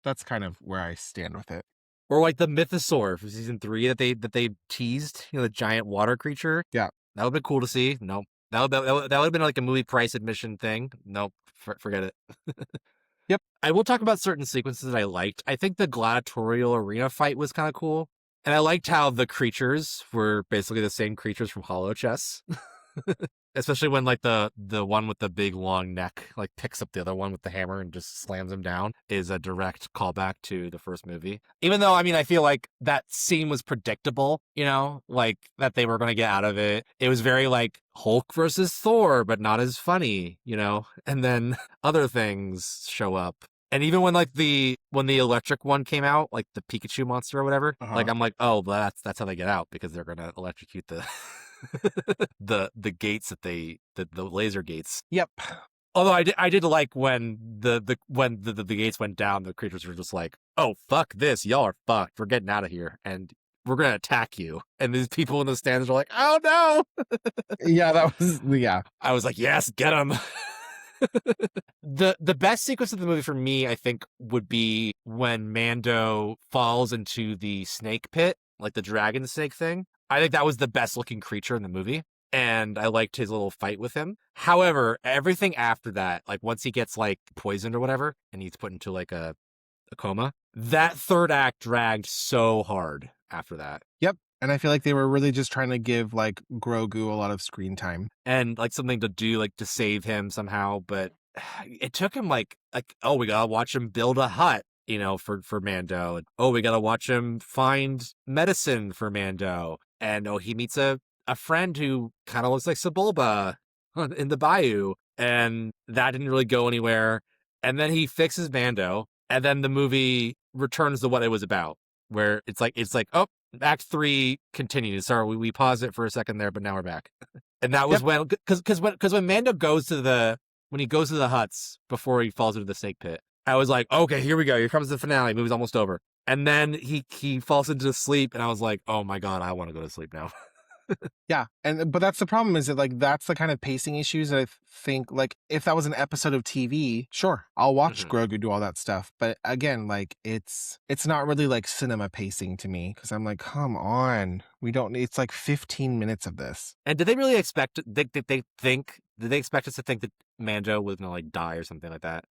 that's kind of where I stand with it. Or like the Mythosaur from season 3 that they teased, the giant water creature. Yeah. That would have been cool to see. Nope. That would have been like a movie price admission thing. Nope. Forget it. Yep. I will talk about certain sequences that I liked. I think the gladiatorial arena fight was kind of cool. And I liked how the creatures were basically the same creatures from Hollow Chess. Especially when like the one with the big long neck like picks up the other one with the hammer and just slams him down is a direct callback to the first movie. Even though, I feel like that scene was predictable, like that they were going to get out of it. It was very like Hulk versus Thor, but not as funny, and then other things show up. And even when like when the electric one came out, like the Pikachu monster or whatever, like I'm like, oh, that's how they get out, because they're gonna electrocute the the gates the laser gates. Yep. Although I did like when the gates went down, the creatures were just like, oh, fuck this, y'all are fucked, we're getting out of here and we're gonna attack you. And these people in the stands are like, oh no. Yeah. I was like, yes, get them. The best sequence of the movie for me, I think, would be when Mando falls into the snake pit, like the dragon snake thing. I think that was the best looking creature in the movie, and I liked his little fight with him. However, everything after that, like once he gets like poisoned or whatever, and he's put into like a coma, that third act dragged so hard after that. Yep. And I feel like they were really just trying to give like Grogu a lot of screen time and like something to do, like to save him somehow. But it took him like, oh, we gotta watch him build a hut, for Mando. And, oh, we gotta watch him find medicine for Mando. And oh, he meets a friend who kind of looks like Sebulba in the bayou, and that didn't really go anywhere. And then he fixes Mando, and then the movie returns to what it was about, where it's like, oh, Act 3 continues. Sorry, we paused it for a second there, but now we're back. And that was when, because when Mando goes to the huts before he falls into the snake pit, I was like, okay, here we go. Here comes the finale. Movie's almost over. And then he falls into sleep, and I was like, oh my God, I want to go to sleep now. Yeah, but that's the problem, is that like that's the kind of pacing issues that I think, like, if that was an episode of TV, sure, I'll watch Grogu do all that stuff. But again, like it's not really like cinema pacing to me, because I'm like, come on, it's like 15 minutes of this. And did they really expect? Did they expect us to think that Mando was gonna like die or something like that?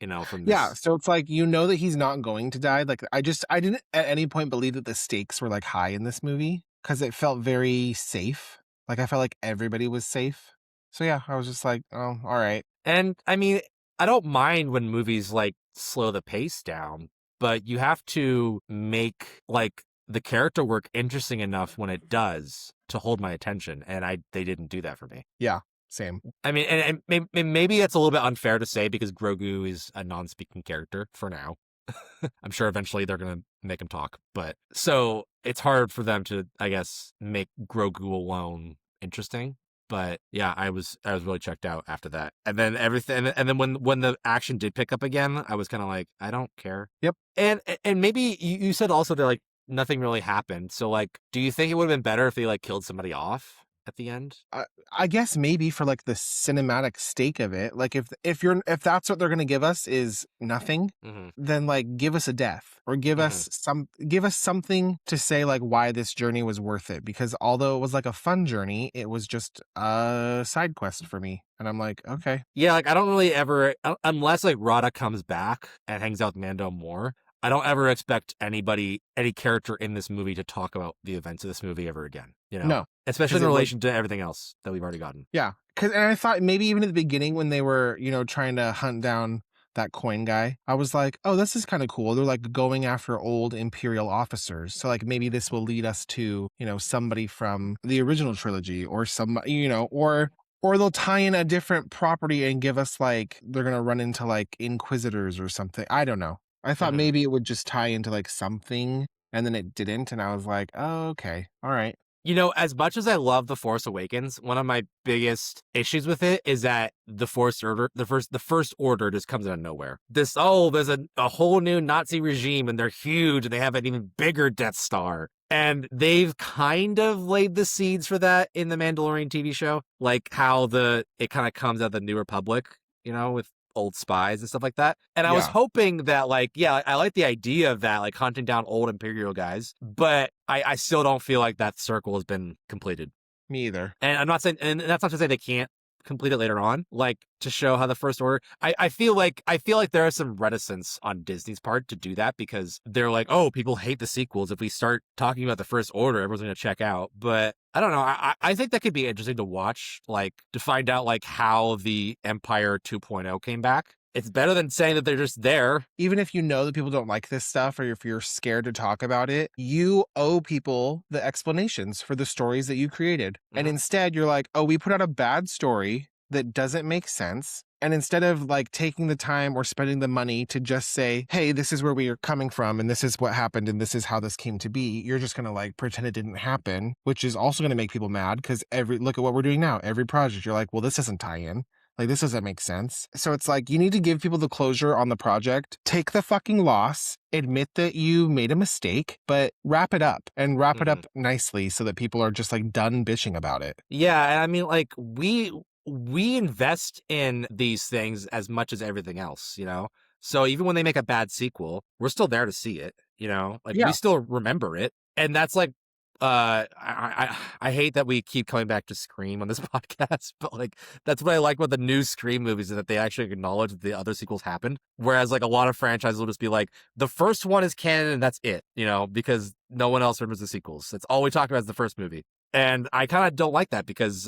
From this. Yeah, so it's like, that he's not going to die. Like I didn't at any point believe that the stakes were like high in this movie, because it felt very safe. Like I felt like everybody was safe. So yeah, I was just like, oh, all right. And I mean, I don't mind when movies like slow the pace down, but you have to make like the character work interesting enough when it does to hold my attention, and they didn't do that for me. Yeah, same. I mean, and maybe it's a little bit unfair to say, because Grogu is a non-speaking character for now. I'm sure eventually they're going to make him talk, but so it's hard for them to, I guess, make Grogu alone interesting. But yeah, I was really checked out after that. And then and then when the action did pick up again, I was kind of like, I don't care. Yep. And maybe you said also that like nothing really happened. So like, do you think it would have been better if they like killed somebody off at the end? I guess maybe for like the cinematic stake of it, like if that's what they're gonna give us is nothing, then like give us a death, or give us something to say like why this journey was worth it. Because although it was like a fun journey, it was just a side quest for me, and I'm like, okay. Yeah, like I don't really ever, unless like Rada comes back and hangs out with Mando more, I don't ever expect any character in this movie to talk about the events of this movie ever again. No. Especially in relation to everything else that we've already gotten. Yeah. And I thought maybe even at the beginning when they were, trying to hunt down that coin guy, I was like, oh, this is kind of cool. They're like going after old Imperial officers. So like maybe this will lead us to, somebody from the original trilogy, or somebody, or they'll tie in a different property and give us like, they're going to run into like Inquisitors or something. I don't know. I thought maybe it would just tie into like something, and then it didn't. And I was like, oh, okay. All right. As much as I love The Force Awakens, one of my biggest issues with it is that the First Order just comes out of nowhere. There's a whole new Nazi regime, and they're huge, and they have an even bigger Death Star. And they've kind of laid the seeds for that in the Mandalorian TV show, like how it kind of comes out of the New Republic, with old spies and stuff like that. And I was hoping that I like the idea of that, like hunting down old Imperial guys, but I still don't feel like that circle has been completed. Me either. And I'm not saying, and that's not to say they can't complete it later on, like to show how the First Order, I feel like there is some reticence on Disney's part to do that, because they're like, oh, people hate the sequels. If we start talking about the First Order, everyone's going to check out. But I don't know. I think that could be interesting to watch, like to find out like how the Empire 2.0 came back. It's better than saying that they're just there. Even if that people don't like this stuff, or if you're scared to talk about it, you owe people the explanations for the stories that you created. And instead you're like, oh, we put out a bad story that doesn't make sense. And instead of like taking the time or spending the money to just say, hey, this is where we are coming from, and this is what happened, and this is how this came to be, you're just going to like pretend it didn't happen, which is also going to make people mad, because look at what we're doing now. Every project, you're like, well, this doesn't tie in. Like, this doesn't make sense. So it's like, you need to give people the closure on the project, take the fucking loss, admit that you made a mistake, but wrap it up, and wrap it up nicely so that people are just like done bitching about it. Yeah. And I mean, like we invest in these things as much as everything else, So even when they make a bad sequel, we're still there to see it, we still remember it. And that's like, I hate that we keep coming back to Scream on this podcast, but like that's what I like about the new Scream movies, is that they actually acknowledge that the other sequels happened. Whereas like a lot of franchises will just be like, the first one is canon and that's it, because no one else remembers the sequels. That's all we talk about is the first movie. And I kind of don't like that, because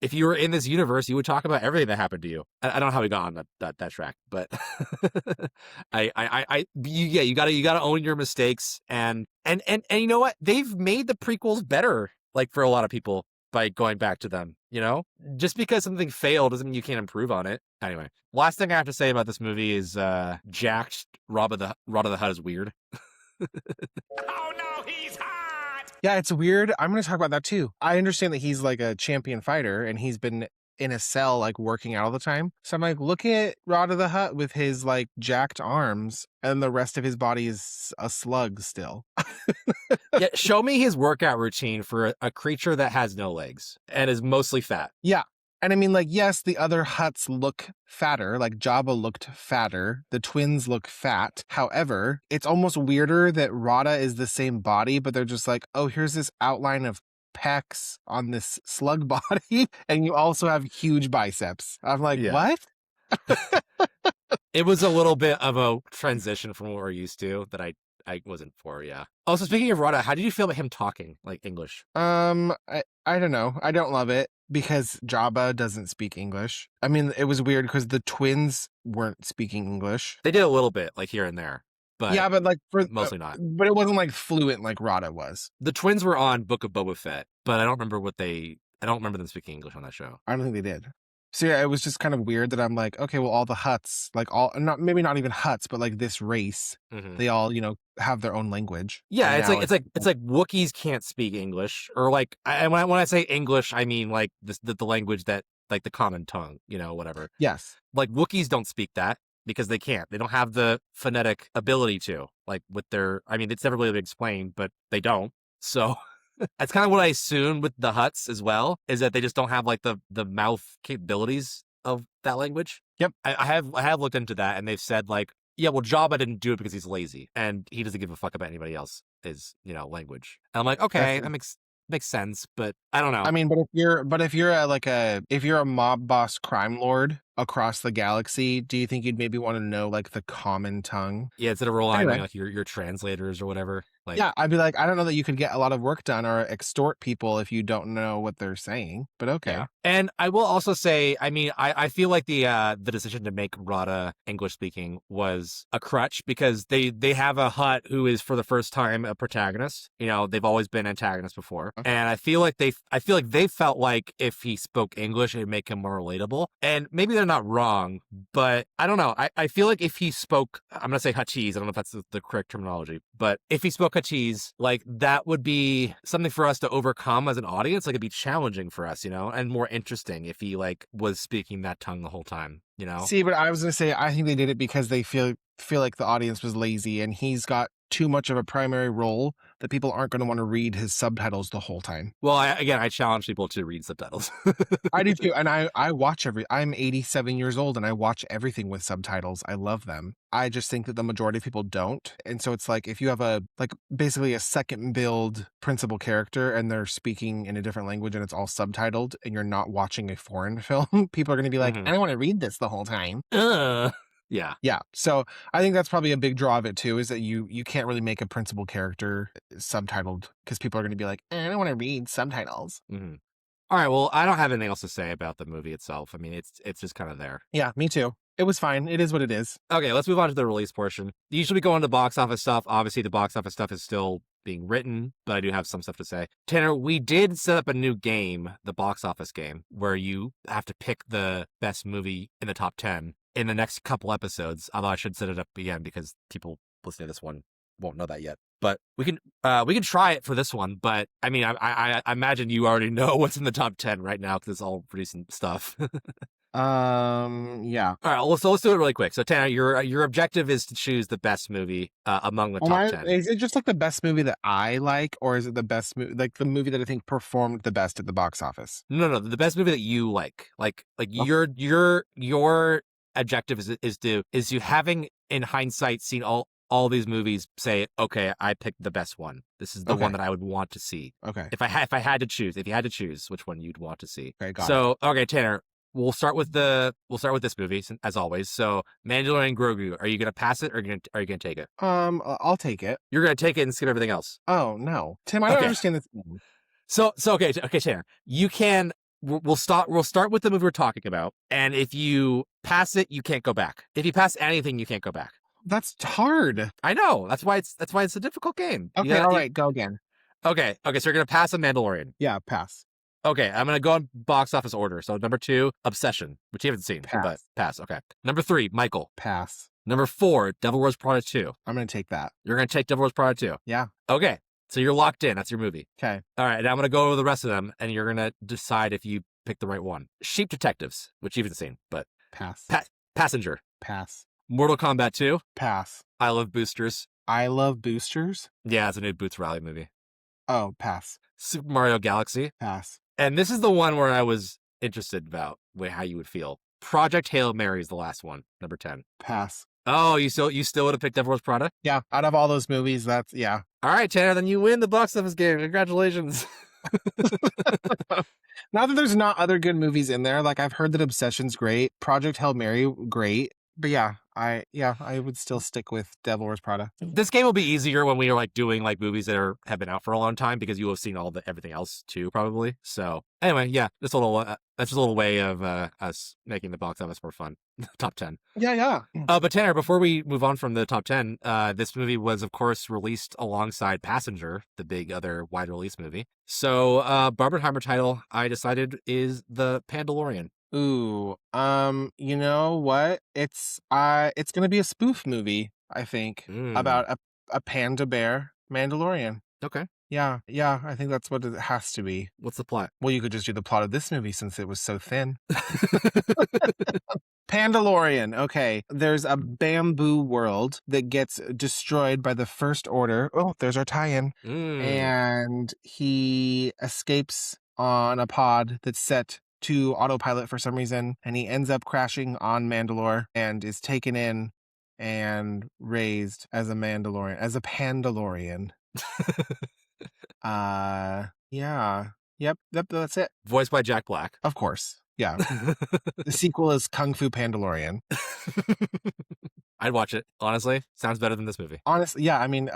if you were in this universe, you would talk about everything that happened to you. I don't know how we got on that track, but you gotta own your mistakes, and you know what? They've made the prequels better, like for a lot of people. by going back to them, you know? Just because something failed doesn't mean you can't improve on it. Anyway, last thing I have to say about this movie is jacked Rod of the Hutt is weird. Oh no, he's hot! Yeah, it's weird. I'm going to talk about that too. I understand that he's like a champion fighter and he's been in a cell like working out all the time. So I'm like, look at Rod of the Hutt with his like jacked arms and the rest of his body is a slug still. Yeah, show me his workout routine for a creature that has no legs and is mostly fat. Yeah. And I mean, like, yes, the other Hutts look fatter, like Jabba looked fatter. The twins look fat. However, it's almost weirder that Rada is the same body, but they're just like, oh, here's this outline of pecs on this slug body. And you also have huge biceps. I'm like, Yeah. what? It was a little bit of a transition from what we're used to that I wasn't for, yeah. Also, speaking of Rada, how did you feel about him talking, like, English? I don't know. I don't love it because Jabba doesn't speak English. I mean, it was weird because the twins weren't speaking English. They did a little bit, like, here and there. But yeah, but like mostly not. But it wasn't like fluent like Rada was. The twins were on Book of Boba Fett, but I don't remember them speaking English on that show. I don't think they did. So yeah, it was just kind of weird that I'm like, okay, well, all the Hutts, like maybe not even Hutts, but like this race, they all, have their own language. Yeah, And it's like Wookiees can't speak English, or like when I say English, I mean like the language that like the common tongue, whatever. Yes, like Wookiees don't speak that because they can't. They don't have the phonetic ability to, like with their. I mean, it's never really been explained, but they don't. So. That's kind of what I assumed with the Hutts as well, is that they just don't have like the mouth capabilities of that language. Yep. I have looked into that, and they've said like, yeah, well, Jabba didn't do it because he's lazy and he doesn't give a fuck about anybody else's language. And I'm like, okay, that makes sense, but I don't know. I mean, but if you're a mob boss crime lord across the galaxy, do you think you'd maybe want to know like the common tongue? Yeah, instead of relying on like your translators or whatever. Like, yeah, I'd be like, I don't know that you could get a lot of work done or extort people if you don't know what they're saying, but okay. Yeah. And I will also say, I mean, I feel like the decision to make Rada English speaking was a crutch because they have a Hutt who is for the first time a protagonist. They've always been antagonists before. Okay. And I feel like they felt like if he spoke English, it'd make him more relatable. And maybe they're not wrong, but I don't know. I feel like if he spoke, I'm going to say Huttese, I don't know if that's the correct terminology, but if he spoke Huttese, like that would be something for us to overcome as an audience. Like it'd be challenging for us, and more interesting if he like was speaking that tongue the whole time, See, but I was going to say, I think they did it because they feel like the audience was lazy and he's got too much of a primary role that people aren't going to want to read his subtitles the whole time. Well, I challenge people to read subtitles. I do too. And I watch I'm 87 years old and I watch everything with subtitles. I love them. I just think that the majority of people don't. And so it's like, if you have basically a second build principal character and they're speaking in a different language and it's all subtitled and you're not watching a foreign film, people are going to be like, I don't want to read this the whole time. Yeah. Yeah. So I think that's probably a big draw of it too, is that you can't really make a principal character subtitled because people are going to be like, I don't want to read subtitles. Mm-hmm. All right. Well, I don't have anything else to say about the movie itself. I mean, it's just kind of there. Yeah, me too. It was fine. It is what it is. Okay, let's move on to the release portion. Usually we go into box office stuff. Obviously, the box office stuff is still being written, but I do have some stuff to say. Tanner, we did set up a new game, the box office game, where you have to pick the best movie in the top 10 in the next couple episodes. Although I should set it up again because people listening to this one won't know that yet. But we can try it for this one. But I mean, I imagine you already know what's in the top 10 right now because it's all recent stuff. Yeah. All right, well, so let's do it really quick. So Tanner, your objective is to choose the best movie among the top 10. Is it just like the best movie that I like, or is it the best movie, like the movie that I think performed the best at the box office? No, the best movie that you like. Like your objective is to having in hindsight seen all these movies, say, okay, I picked the best one. This is the one that I would want to see. Okay. If I had to choose, which one you'd want to see. Okay, got it. Okay, Tanner, we'll start with this movie as always. So, Mandalorian Grogu, are you gonna pass it or are you gonna take it? I'll take it. You're gonna take it and skip everything else. Oh no, Tim, I don't understand this. So okay, Tanner, you can. We'll start with the movie we're talking about, and if you pass it, you can't go back. If you pass anything, you can't go back. That's hard. I know. That's why it's a difficult game. Okay, all right, go again. Okay. So you're gonna pass a Mandalorian. Yeah, pass. Okay, I'm gonna go in box office order. So number 2, Obsession, which you haven't seen, Pass. but pass. Okay. Number 3, Michael. Pass. Number 4, Devil Wears Prada 2. I'm going to take that. You're gonna take Devil Wears Prada 2. Yeah. Okay, so you're locked in. That's your movie. Okay. All right, now I'm gonna go over the rest of them, and you're gonna decide if you pick the right one. Sheep Detectives, which you haven't seen, but Pass. Passenger, Pass. Mortal Kombat 2, Pass. I Love Boosters. I Love Boosters. Yeah, it's a new Boots Rally movie. Oh, pass. Super Mario Galaxy. Pass. And this is the one where I was interested about how you would feel. Project Hail Mary is the last one, number 10. Pass. Oh, you still would have picked Devil Wears Prada? Yeah. Out of all those movies, yeah. All right, Tanner, then you win the box office game. Congratulations. Not that there's not other good movies in there. Like, I've heard that Obsession's great. Project Hail Mary, great. But yeah, I would still stick with Devil Wears Prada. This game will be easier when we are doing movies that have been out for a long time, because you will have seen everything else too, probably. So anyway, yeah, that's just a little way of us making the box office more fun. Top 10. Yeah. But Tanner, before we move on from the top 10, this movie was of course released alongside Passenger, the big other wide release movie. So Barbenheimer title I decided is The Mandalorian. Ooh, you know what? It's gonna be a spoof movie, I think, about a panda bear Mandalorian. Okay. Yeah, I think that's what it has to be. What's the plot? Well, you could just do the plot of this movie since it was so thin. Mandalorian. Okay, there's a bamboo world that gets destroyed by the First Order. Oh, there's our tie-in. And he escapes on a pod that's set to autopilot for some reason, and he ends up crashing on Mandalore and is taken in and raised as a Mandalorian, as a Pandalorian. Yeah. Yep, that's it. Voiced by Jack Black. Of course. Yeah. The sequel is Kung Fu Pandalorian. I'd watch it. Honestly, sounds better than this movie. Honestly, yeah. I mean,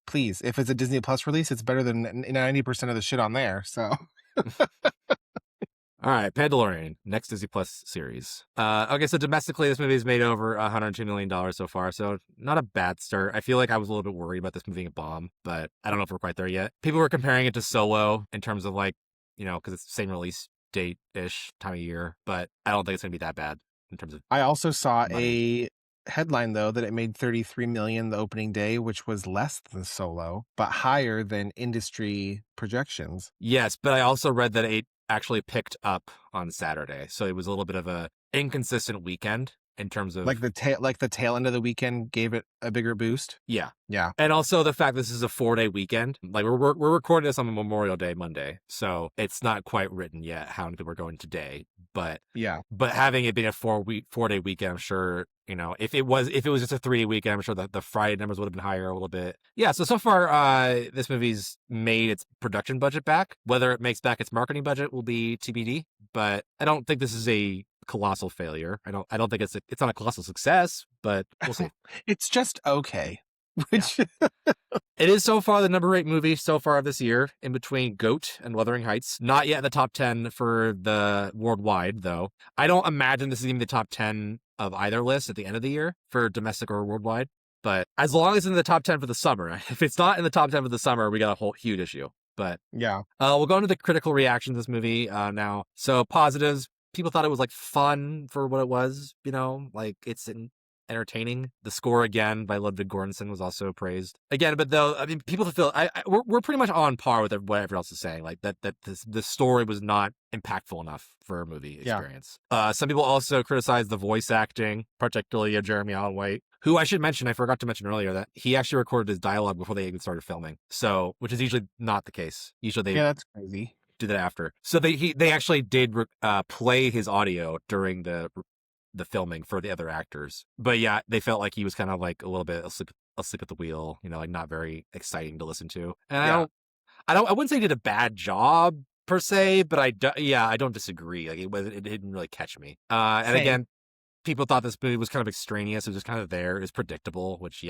please, if it's a Disney Plus release, it's better than 90% of the shit on there. So. All right, Mandalorian, next Disney Plus series. Okay, so domestically, this movie has made over $102 million so far, so not a bad start. I feel like I was a little bit worried about this movie being a bomb, but I don't know if we're quite there yet. People were comparing it to Solo in terms of because it's the same release date-ish time of year, but I don't think it's going to be that bad in terms of I also saw money. a headline, though, that it made $33 million the opening day, which was less than Solo, but higher than industry projections. Yes, but I also read that it actually picked up on Saturday, so it was a little bit of a inconsistent weekend in terms of the tail end of the weekend gave it a bigger boost. Yeah. And also the fact this is a 4-day weekend. We're recording this on Memorial Day, Monday, so it's not quite written yet how many people are going today. But having it being a 4-day weekend, I'm sure if it was just a 3-day weekend, I'm sure that the Friday numbers would have been higher a little bit. Yeah. So far, this movie's made its production budget back. Whether it makes back its marketing budget will be TBD. But I don't think this is a colossal failure. I don't think it's not a colossal success, but we'll see. It's just okay. Which it is so far the number 8 movie so far of this year, in between Goat and Wuthering Heights. Not yet in the top 10 for the worldwide, though. I don't imagine this is even the top 10 of either list at the end of the year for domestic or worldwide. But as long as it's in the top 10 for the summer, if it's not in the top 10 for the summer, we got a whole huge issue. But yeah, we'll go into the critical reaction to this movie now. So positives. People thought it was fun for what it was, it's entertaining. The score again by Ludwig Göransson was also praised again, but though people feel we're pretty much on par with what everyone else is saying, that the story was not impactful enough for a movie experience. Some people also criticized the voice acting, particularly of Jeremy Allen White, who I should mention, I forgot to mention earlier that he actually recorded his dialogue before they even started filming, so which is usually not the case. Usually that's crazy. Do that after. So they actually did play his audio during the filming for the other actors. But yeah, they felt like he was kind of a little bit asleep at the wheel, not very exciting to listen to. And I wouldn't say he did a bad job per se, but I don't disagree. It didn't really catch me. And again, people thought this movie was kind of extraneous. It was just kind of there. It was predictable, which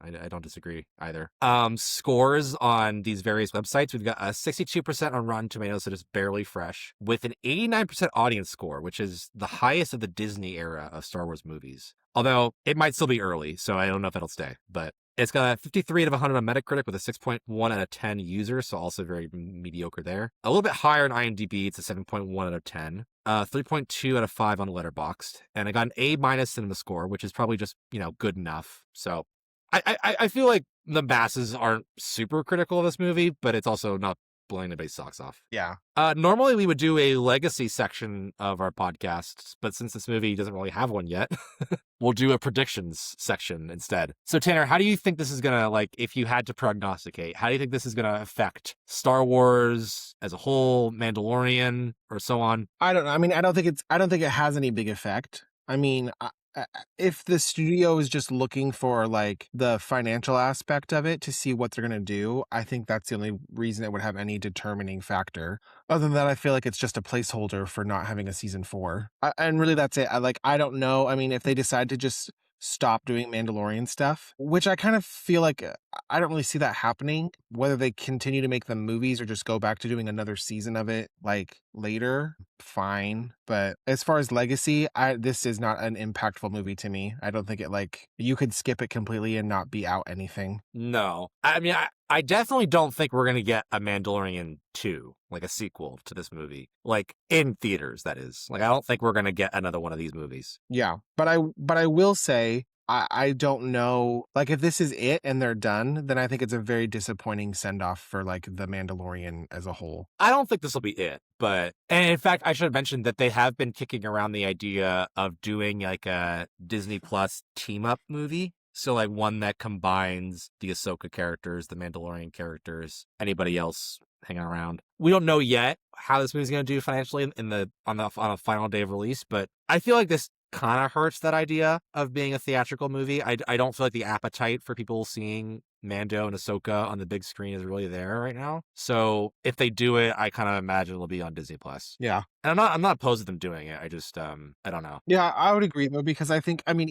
I don't disagree either. Scores on these various websites. We've got a 62% on Rotten Tomatoes, so it's barely fresh, with an 89% audience score, which is the highest of the Disney era of Star Wars movies. Although it might still be early, so I don't know if it'll stay. But It's got a 53 out of 100 on Metacritic with a 6.1 out of 10 users, so also very mediocre there. A little bit higher on IMDb, it's a 7.1 out of 10. 3.2 out of 5 on Letterboxd, and I got an A- cinema score, which is probably just, good enough. So I feel like the masses aren't super critical of this movie, but it's also not blowing anybody's socks off. Yeah. Normally we would do a legacy section of our podcast, but since this movie doesn't really have one yet, we'll do a predictions section instead. So Tanner, how do you think this is gonna, like, if you had to prognosticate, how do you think this is gonna affect Star Wars as a whole, Mandalorian, or so on? I don't know. I mean, I don't think it has any big effect. I mean, if the studio is just looking for like the financial aspect of it to see what they're going to do, I think that's the only reason it would have any determining factor. Other than that, I feel like it's just a placeholder for not having a season 4. And really, that's it. I don't know. I mean, if they decide to just stop doing Mandalorian stuff, which I kind of feel like I don't really see that happening, whether they continue to make the movies or just go back to doing another season of it like later, fine. But as far as legacy, this is not an impactful movie to me. I don't think you could skip it completely and not be out anything. No. I mean, I definitely don't think we're going to get a Mandalorian 2, like a sequel to this movie. Like, in theaters, that is. Like, I don't think we're going to get another one of these movies. Yeah. But I will say, I don't know, like, if this is it and they're done, then I think it's a very disappointing send-off for, like, The Mandalorian as a whole. I don't think this will be it, and in fact, I should have mentioned that they have been kicking around the idea of doing, like, a Disney Plus team-up movie. So, like, one that combines the Ahsoka characters, the Mandalorian characters, anybody else hanging around. We don't know yet how this movie's going to do financially on a final day of release, but I feel like this kind of hurts that idea of being a theatrical movie. I don't feel like the appetite for people seeing Mando and Ahsoka on the big screen is really there right now. So if they do it, I kind of imagine it'll be on Disney Plus. Yeah. And I'm not opposed to them doing it. I just I don't know. Yeah, I would agree though, because I mean,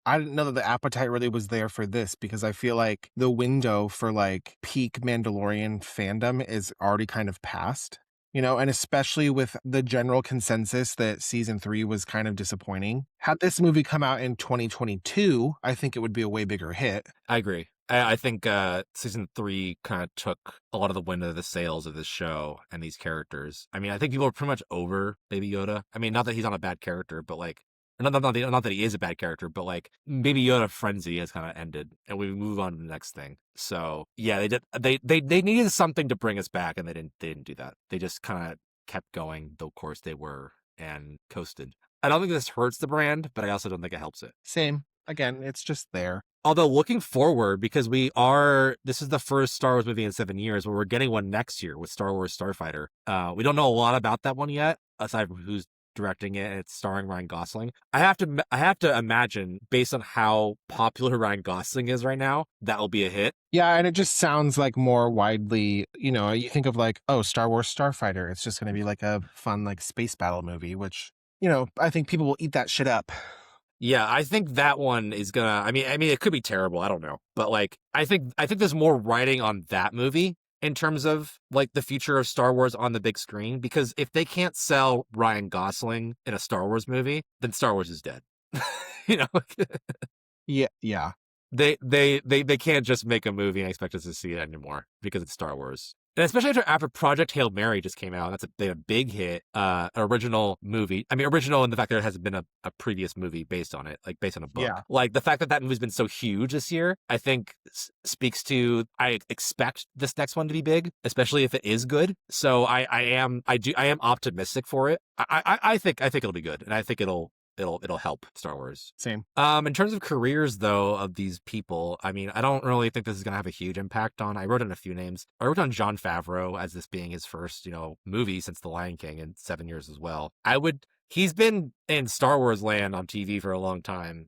I didn't know that the appetite really was there for this, because I feel like the window for like peak Mandalorian fandom is already kind of past, and especially with the general consensus that season 3 was kind of disappointing. Had this movie come out in 2022, I think it would be a way bigger hit. I agree. I think season 3 kind of took a lot of the wind out of the sails of this show and these characters. I mean, I think people are pretty much over Baby Yoda. I mean, not that he's not a bad character, but like, not that he is a bad character, but like, Baby Yoda frenzy has kind of ended, and we move on to the next thing. So yeah, they needed something to bring us back, and they didn't do that. They just kind of kept going the course they were and coasted. I don't think this hurts the brand, but I also don't think it helps it. Same. Again, it's just there. Although looking forward, because this is the first Star Wars movie in 7 years, but we're getting one next year with Star Wars Starfighter. We don't know a lot about that one yet, aside from who's directing it, and it's starring Ryan Gosling. I have to imagine, based on how popular Ryan Gosling is right now, that will be a hit. Yeah, and it just sounds like more widely, you think of like, oh, Star Wars Starfighter. It's just going to be like a fun like space battle movie, which, I think people will eat that shit up. Yeah, I think that one is gonna. I mean, it could be terrible. I don't know, but like, I think there's more writing on that movie in terms of like the future of Star Wars on the big screen. Because if they can't sell Ryan Gosling in a Star Wars movie, then Star Wars is dead. Yeah. They can't just make a movie and expect us to see it anymore because it's Star Wars. And especially after Project Hail Mary just came out, they had a big hit, original movie. I mean, original in the fact that there hasn't been a previous movie based on it, like based on a book. Yeah. Like the fact that movie's been so huge this year, I think speaks to, I expect this next one to be big, especially if it is good. So I am optimistic for it. I think it'll be good, and I think it'll help Star Wars. Same. In terms of careers, though, of these people, I mean, I don't really think this is going to have a huge impact on. I wrote in a few names. I wrote on Jon Favreau as this being his first, movie since The Lion King in 7 years as well. He's been in Star Wars land on TV for a long time.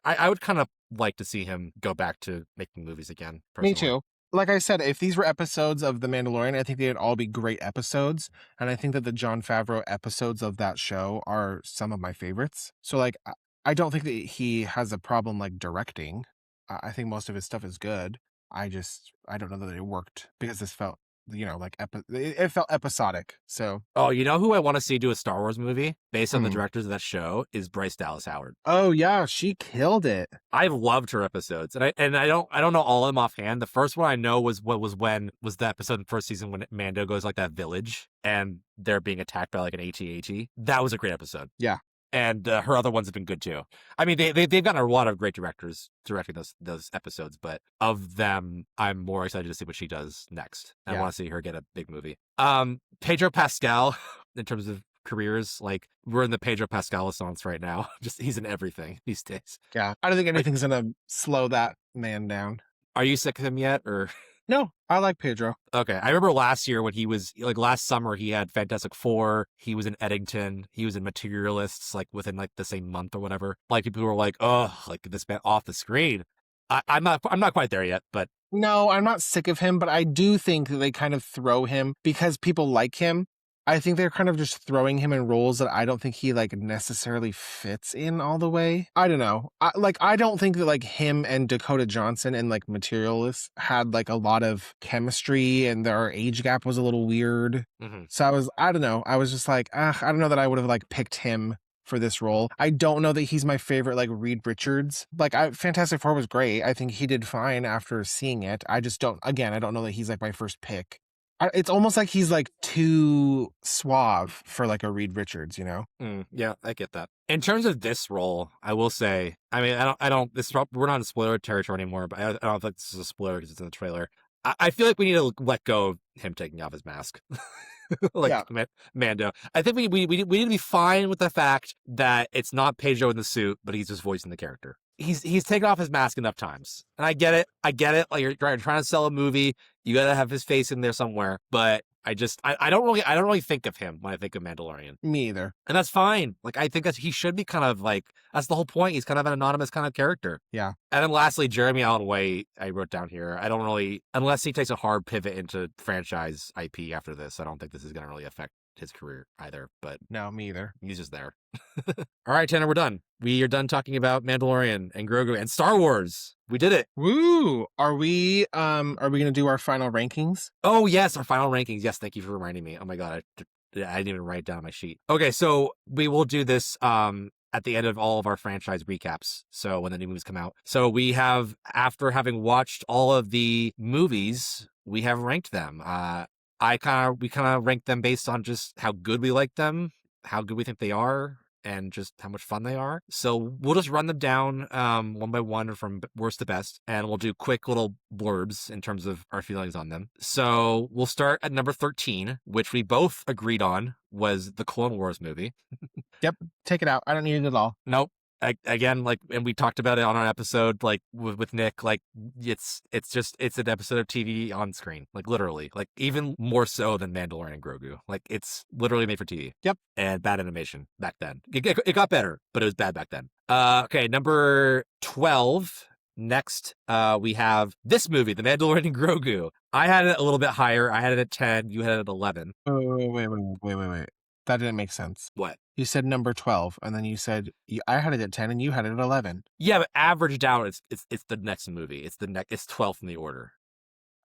I would kind of like to see him go back to making movies again. Personally. Me too. Like I said, if these were episodes of The Mandalorian, I think they'd all be great episodes. And I think that the Jon Favreau episodes of that show are some of my favorites. So, like, I don't think that he has a problem, like, directing. I think most of his stuff is good. I don't know that it worked because this felt like it felt episodic. So Oh, you know who I want to see do a Star Wars movie based on the directors of that show is Bryce Dallas Howard. oh yeah, she killed it. I've loved her episodes, and I don't know all of them offhand. The first one I know was the episode in the first season when Mando goes like that village and they're being attacked by like an AT-AT. That was a great episode. Yeah. And her other ones have been good too. I mean, they've gotten a lot of great directors directing those episodes, but of them, I'm more excited to see what she does next. I want to see her get a big movie. Pedro Pascal, in terms of careers, like we're in the Pedro Pascal renaissance right now. Just he's in everything these days. Yeah, I don't think anything's gonna slow that man down. Are you sick of him yet, or? No, I like Pedro. Okay. I remember last year when he was like last summer, he had Fantastic Four. He was in Eddington. He was in Materialists, like within like the same month or whatever. Like people were like, oh, like this man off the screen. I'm not quite there yet, but no, I'm not sick of him, but I do think that they kind of throw him because people like him. I think they're kind of just throwing him in roles that I don't think he like necessarily fits in all the way. I don't know. I don't think that like him and Dakota Johnson and like Materialists had like a lot of chemistry and their age gap was a little weird. Mm-hmm. So I don't know. I was just like, I don't know that I would have like picked him for this role. I don't know that he's my favorite like Reed Richards. Like Fantastic Four was great. I think he did fine after seeing it. I don't know that he's like my first pick. It's almost like he's like too suave for like a Reed Richards, you know? Yeah, I get that. In terms of this role, I will say, I mean, we're not in spoiler territory anymore, but I don't think this is a spoiler because it's in the trailer. I feel like we need to let go of him taking off his mask. Mando. I think we need to be fine with the fact that it's not Pedro in the suit, but he's just voicing the character. He's taken off his mask enough times, and I get it. Like you're trying to sell a movie, you gotta have his face in there somewhere. But I don't really think of him when I think of Mandalorian. Me either, and that's fine. Like I think that he should be kind of like that's the whole point. He's kind of an anonymous kind of character. Yeah. And then lastly, Jeremy Allen White. I wrote down here. I don't really, unless he takes a hard pivot into franchise IP after this. I don't think this is gonna really affect his career either. But no, me either. He's just there. All right, Tanner, we're done. We are done talking about Mandalorian and Grogu and Star Wars. We did it. Woo! Are we gonna do our final rankings? Oh yes, our final rankings. Yes, thank you for reminding me. Oh my god, I didn't even write it down on my sheet. Okay, so we will do this at the end of all of our franchise recaps. So when the new movies come out. So we have, after having watched all of the movies, we have ranked them. We kind of rank them based on just how good we like them, how good we think they are, and just how much fun they are. So we'll just run them down one by one from worst to best, and we'll do quick little blurbs in terms of our feelings on them. So we'll start at number 13, which we both agreed on was the Clone Wars movie. Yep, take it out. I don't need it at all. Nope. Again, like, and we talked about it on our episode, like with Nick, like it's an episode of TV on screen, like literally, like even more so than Mandalorian and Grogu. Like it's literally made for TV. Yep. And bad animation back then. It got better, but it was bad back then. Okay, number 12. Next, we have this movie, The Mandalorian and Grogu. I had it a little bit higher. I had it at 10. You had it at 11. Wait. That didn't make sense. What? You said number 12, and then you said I had it at 10, and you had it at 11. Yeah, but averaged out, it's the next movie. It's 12th in the order.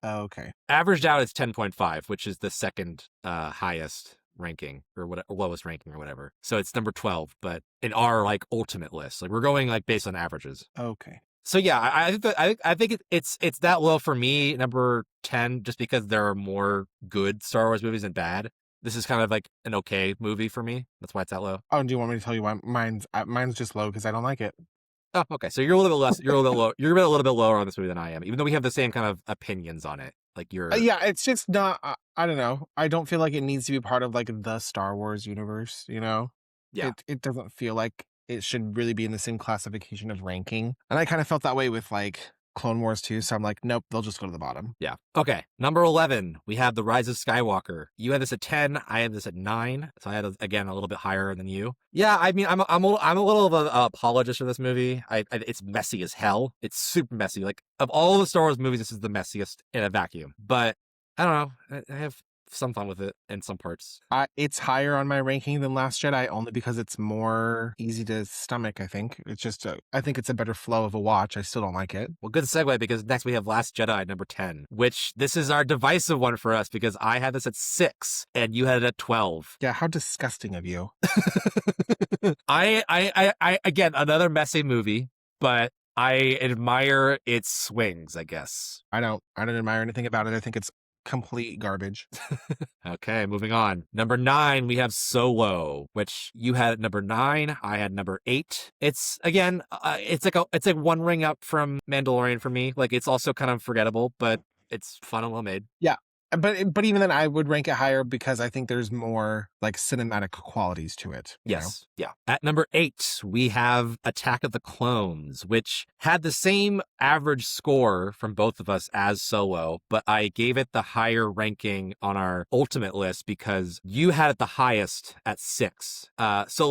Okay. Averaged out, it's 10.5, which is the second highest ranking or lowest ranking or whatever. So it's number 12, but in our like ultimate list, like we're going like based on averages. Okay. So yeah, I think it's that low for me, number 10, just because there are more good Star Wars movies than bad. This is kind of like an okay movie for me. That's why it's that low. Oh, do you want me to tell you why mine's just low because I don't like it? Oh, okay. So you're a little bit less. You're a little bit low. You're a little bit lower on this movie than I am, even though we have the same kind of opinions on it. Like you're. Yeah, it's just not. I don't know. I don't feel like it needs to be part of like the Star Wars universe. You know. Yeah. It doesn't feel like it should really be in the same classification of ranking, and I kind of felt that way with like Clone Wars too, so I'm like, nope, they'll just go to the bottom. Yeah. Okay. Number 11, we have The Rise of Skywalker. You had this at 10. I had this at 9. So I had, again, a little bit higher than you. Yeah, I mean, I'm a little of an apologist for this movie. It's messy as hell. It's super messy. Like, of all the Star Wars movies, this is the messiest in a vacuum. But, I don't know. I have some fun with it in some parts. It's higher on my ranking than Last Jedi only because it's more easy to stomach, I think. It's just, I think it's a better flow of a watch. I still don't like it. Well, good segue because next we have Last Jedi number 10, which this is our divisive one for us because I had this at 6 and you had it at 12. Yeah, how disgusting of you. I again, another messy movie, but I admire its swings, I guess. I don't admire anything about it. I think it's complete garbage. Okay, moving on. Number 9, we have Solo, which you had at number 9. I had number 8. It's again, it's like one ring up from Mandalorian for me. Like it's also kind of forgettable, but it's fun and well made. Yeah. But even then, I would rank it higher because I think there's more like cinematic qualities to it. Yes. Yeah. At number 8, we have Attack of the Clones, which had the same average score from both of us as Solo, but I gave it the higher ranking on our ultimate list because you had it the highest at 6.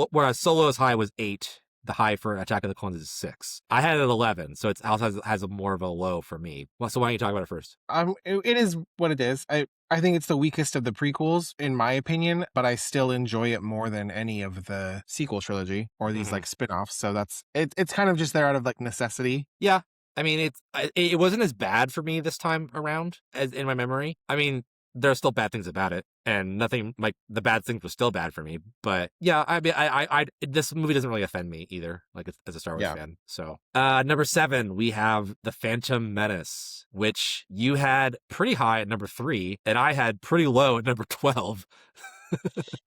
Whereas Solo's high was 8. The high for Attack of the Clones is 6. I had it at 11, so it's also has a more of a low for me. Well, so why don't you talk about it first? It is what it is. I think it's the weakest of the prequels, in my opinion, but I still enjoy it more than any of the sequel trilogy or these like spin-offs. So it's kind of just there out of like necessity. Yeah. I mean, it wasn't as bad for me this time around as in my memory. I mean, there are still bad things about it, and nothing like the bad things were still bad for me. But yeah, I mean, I this movie doesn't really offend me either, like as a Star Wars fan. So, number 7, we have The Phantom Menace, which you had pretty high at number 3, and I had pretty low at number 12.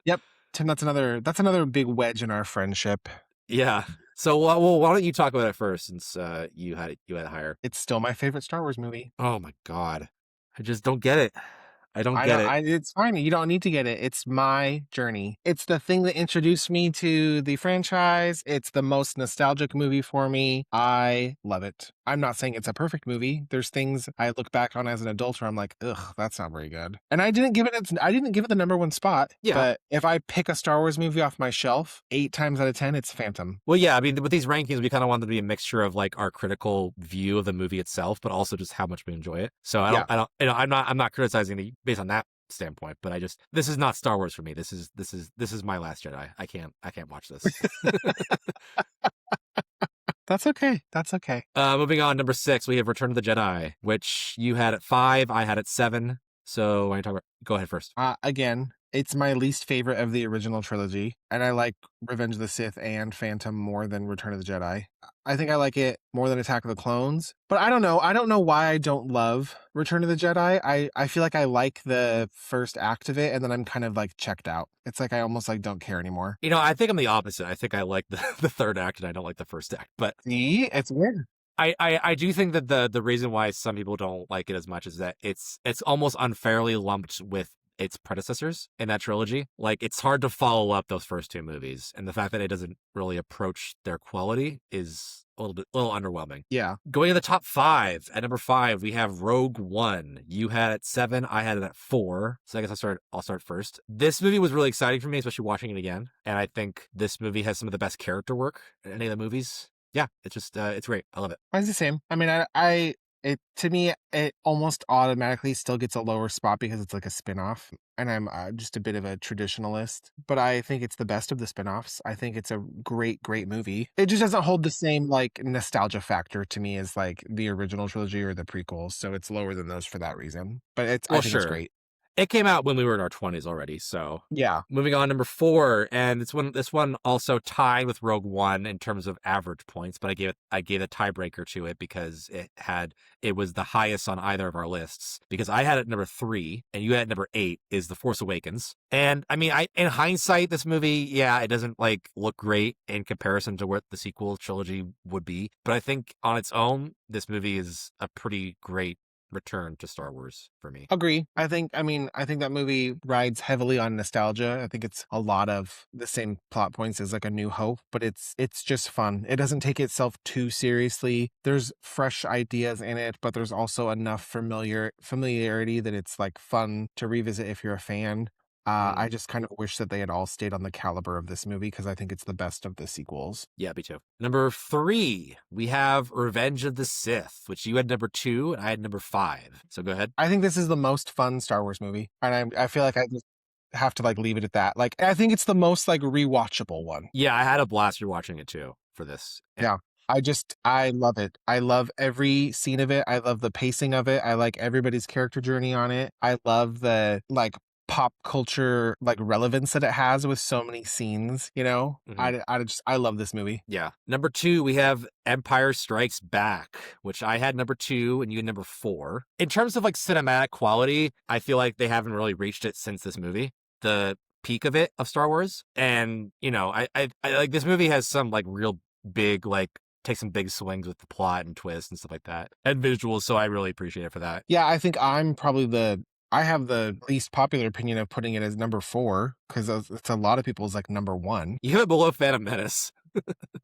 Yep, Tim, that's another big wedge in our friendship. Yeah. So, well, why don't you talk about it first, since you had it higher? It's still my favorite Star Wars movie. Oh my God, I just don't get it. I don't get it. It's fine. You don't need to get it. It's my journey. It's the thing that introduced me to the franchise. It's the most nostalgic movie for me. I love it. I'm not saying it's a perfect movie. There's things I look back on as an adult where I'm like, ugh, that's not very good. And I didn't give it the number 1 spot. Yeah. But if I pick a Star Wars movie off my shelf, 8 times out of 10, it's Phantom. Well, yeah, I mean, with these rankings, we kind of wanted to be a mixture of like our critical view of the movie itself, but also just how much we enjoy it. So I'm not criticizing it based on that standpoint, but this is not Star Wars for me. This is my Last Jedi. I can't watch this. That's okay. That's okay. Moving on, number 6, we have Return of the Jedi, which you had at 5, I had at 7. So why don't you talk about? Go ahead first. Again, it's my least favorite of the original trilogy, and I like Revenge of the Sith and Phantom more than Return of the Jedi. I think I like it more than Attack of the Clones, but I don't know. I don't know why I don't love Return of the Jedi. I feel like I like the first act of it, and then I'm kind of like checked out. It's like I almost like don't care anymore. You know, I think I'm the opposite. I think I like the third act, and I don't like the first act. But see, it's weird. I do think that the reason why some people don't like it as much is that it's almost unfairly lumped with its predecessors in that trilogy. Like, it's hard to follow up those first 2 movies, and the fact that it doesn't really approach their quality is a little underwhelming. Yeah. Going to the top 5, at number 5, we have Rogue One. You had it at 7, I had it at 4. So I guess I'll start first. This movie was really exciting for me, especially watching it again. And I think this movie has some of the best character work in any of the movies. Yeah, it's just it's great. I love it. Mine's the same. I mean, to me, it almost automatically still gets a lower spot because it's like a spinoff, and I'm just a bit of a traditionalist, but I think it's the best of the spinoffs. I think it's a great, great movie. It just doesn't hold the same like nostalgia factor to me as like the original trilogy or the prequels, so it's lower than those for that reason. But I think it's great. It came out when we were in our 20s already, so yeah. Moving on, number 4, and this one also tied with Rogue One in terms of average points, but I gave a tiebreaker to it because it was the highest on either of our lists. Because I had it number 3 and you had number 8 is The Force Awakens. And I mean, in hindsight, this movie, yeah, it doesn't like look great in comparison to what the sequel trilogy would be, but I think on its own, this movie is a pretty great return to Star Wars for me. Agree. I think that movie rides heavily on nostalgia. I think it's a lot of the same plot points as like A New Hope, but it's just fun. It doesn't take itself too seriously. There's fresh ideas in it, but there's also enough familiarity that it's like fun to revisit if you're a fan. I just kind of wish that they had all stayed on the caliber of this movie because I think it's the best of the sequels. Yeah, me too. Number 3, we have Revenge of the Sith, which you had number 2 and I had number 5. So go ahead. I think this is the most fun Star Wars movie, and I feel like I just have to like leave it at that. Like, I think it's the most like rewatchable one. Yeah, I had a blast rewatching it too for this. Yeah. I love it. I love every scene of it. I love the pacing of it. I like everybody's character journey on it. I love the like pop culture like relevance that it has with so many scenes, you know? I love this movie. Yeah. Number 2, we have Empire Strikes Back, which I had number 2 and you had number 4. In terms of like cinematic quality, I feel like they haven't really reached it since this movie. The peak of it of Star Wars. And, you know, I like this movie has some like real big like take some big swings with the plot and twists and stuff like that and visuals, so I really appreciate it for that. Yeah, I think I'm probably I have the least popular opinion of putting it as number 4 because it's a lot of people's like number 1. You have it below Phantom Menace.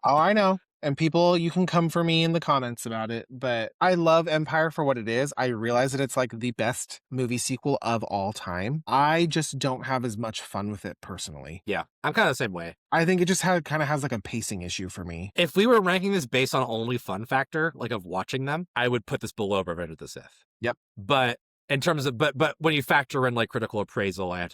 Oh, I know. And people, you can come for me in the comments about it, but I love Empire for what it is. I realize that it's like the best movie sequel of all time. I just don't have as much fun with it personally. Yeah, I'm kind of the same way. I think it just kind of has like a pacing issue for me. If we were ranking this based on only fun factor, like of watching them, I would put this below Revenge of the Sith. Yep. But in terms of, but when you factor in like critical appraisal, I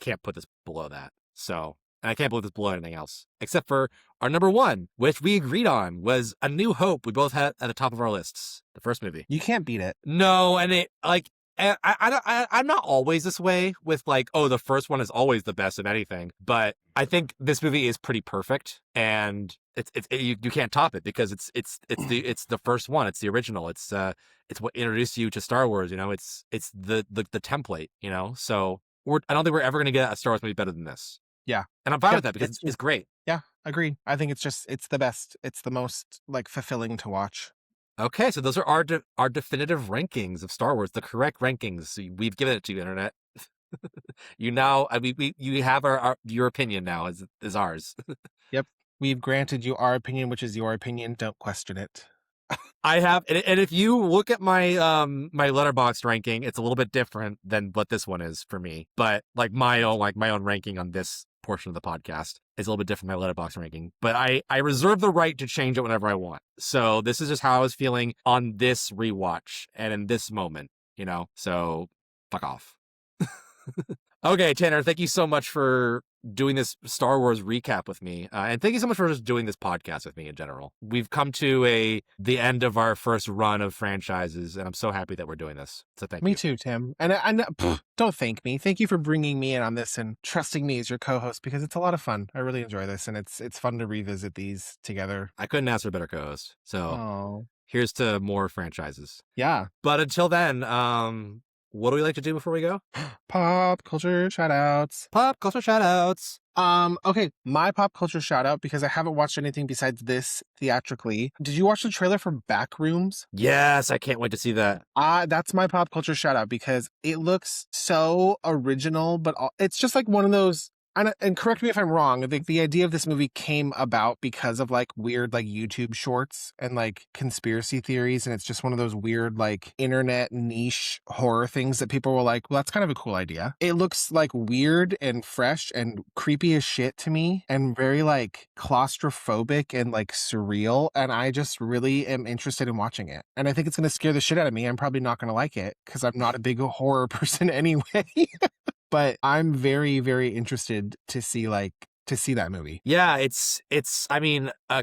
can't put this below that. So, and I can't put this below anything else except for our number 1, which we agreed on was A New Hope. We both had at the top of our lists, the first movie. You can't beat it. No, and it like I'm not always this way with like, oh, the first one is always the best of anything, but I think this movie is pretty perfect, and you can't top it because it's the first one, it's the original, it's what introduced you to Star Wars, you know, it's the template, you know, so I don't think we're ever gonna get a Star Wars movie better than this. Yeah, and I'm fine with that because it's great. Yeah, agreed. I think it's the best. It's the most like fulfilling to watch. Okay, so those are our definitive rankings of Star Wars, the correct rankings. So we've given it to you, Internet. You now, you have your opinion now is ours. Yep, we've granted you our opinion, which is your opinion. Don't question it. I have, and if you look at my my Letterboxd ranking, it's a little bit different than what this one is for me. But like my own ranking on this portion of the podcast is a little bit different than my Letterboxd ranking. But I reserve the right to change it whenever I want. So this is just how I was feeling on this rewatch and in this moment, you know. So fuck off. Okay, Tanner, thank you so much for doing this Star Wars recap with me. And thank you so much for just doing this podcast with me in general. We've come to the end of our first run of franchises, and I'm so happy that we're doing this. So thank you. Me too, Tim. And don't thank me. Thank you for bringing me in on this and trusting me as your co-host because it's a lot of fun. I really enjoy this, and it's fun to revisit these together. I couldn't ask for a better co-host. So here's to more franchises. Yeah. But until then, what do we like to do before we go? Pop culture shoutouts. Pop culture shoutouts. Okay, my pop culture shout out, because I haven't watched anything besides this theatrically. Did you watch the trailer for Backrooms? Yes, I can't wait to see that. That's my pop culture shout out because it looks so original, but it's just like one of those. And correct me if I'm wrong, I think the idea of this movie came about because of like weird like YouTube shorts and like conspiracy theories. And it's just one of those weird like internet niche horror things that people were like, well, that's kind of a cool idea. It looks like weird and fresh and creepy as shit to me and very like claustrophobic and like surreal. And I just really am interested in watching it. And I think it's going to scare the shit out of me. I'm probably not going to like it because I'm not a big horror person anyway. But I'm very, very interested to see that movie. Yeah, it's I mean, a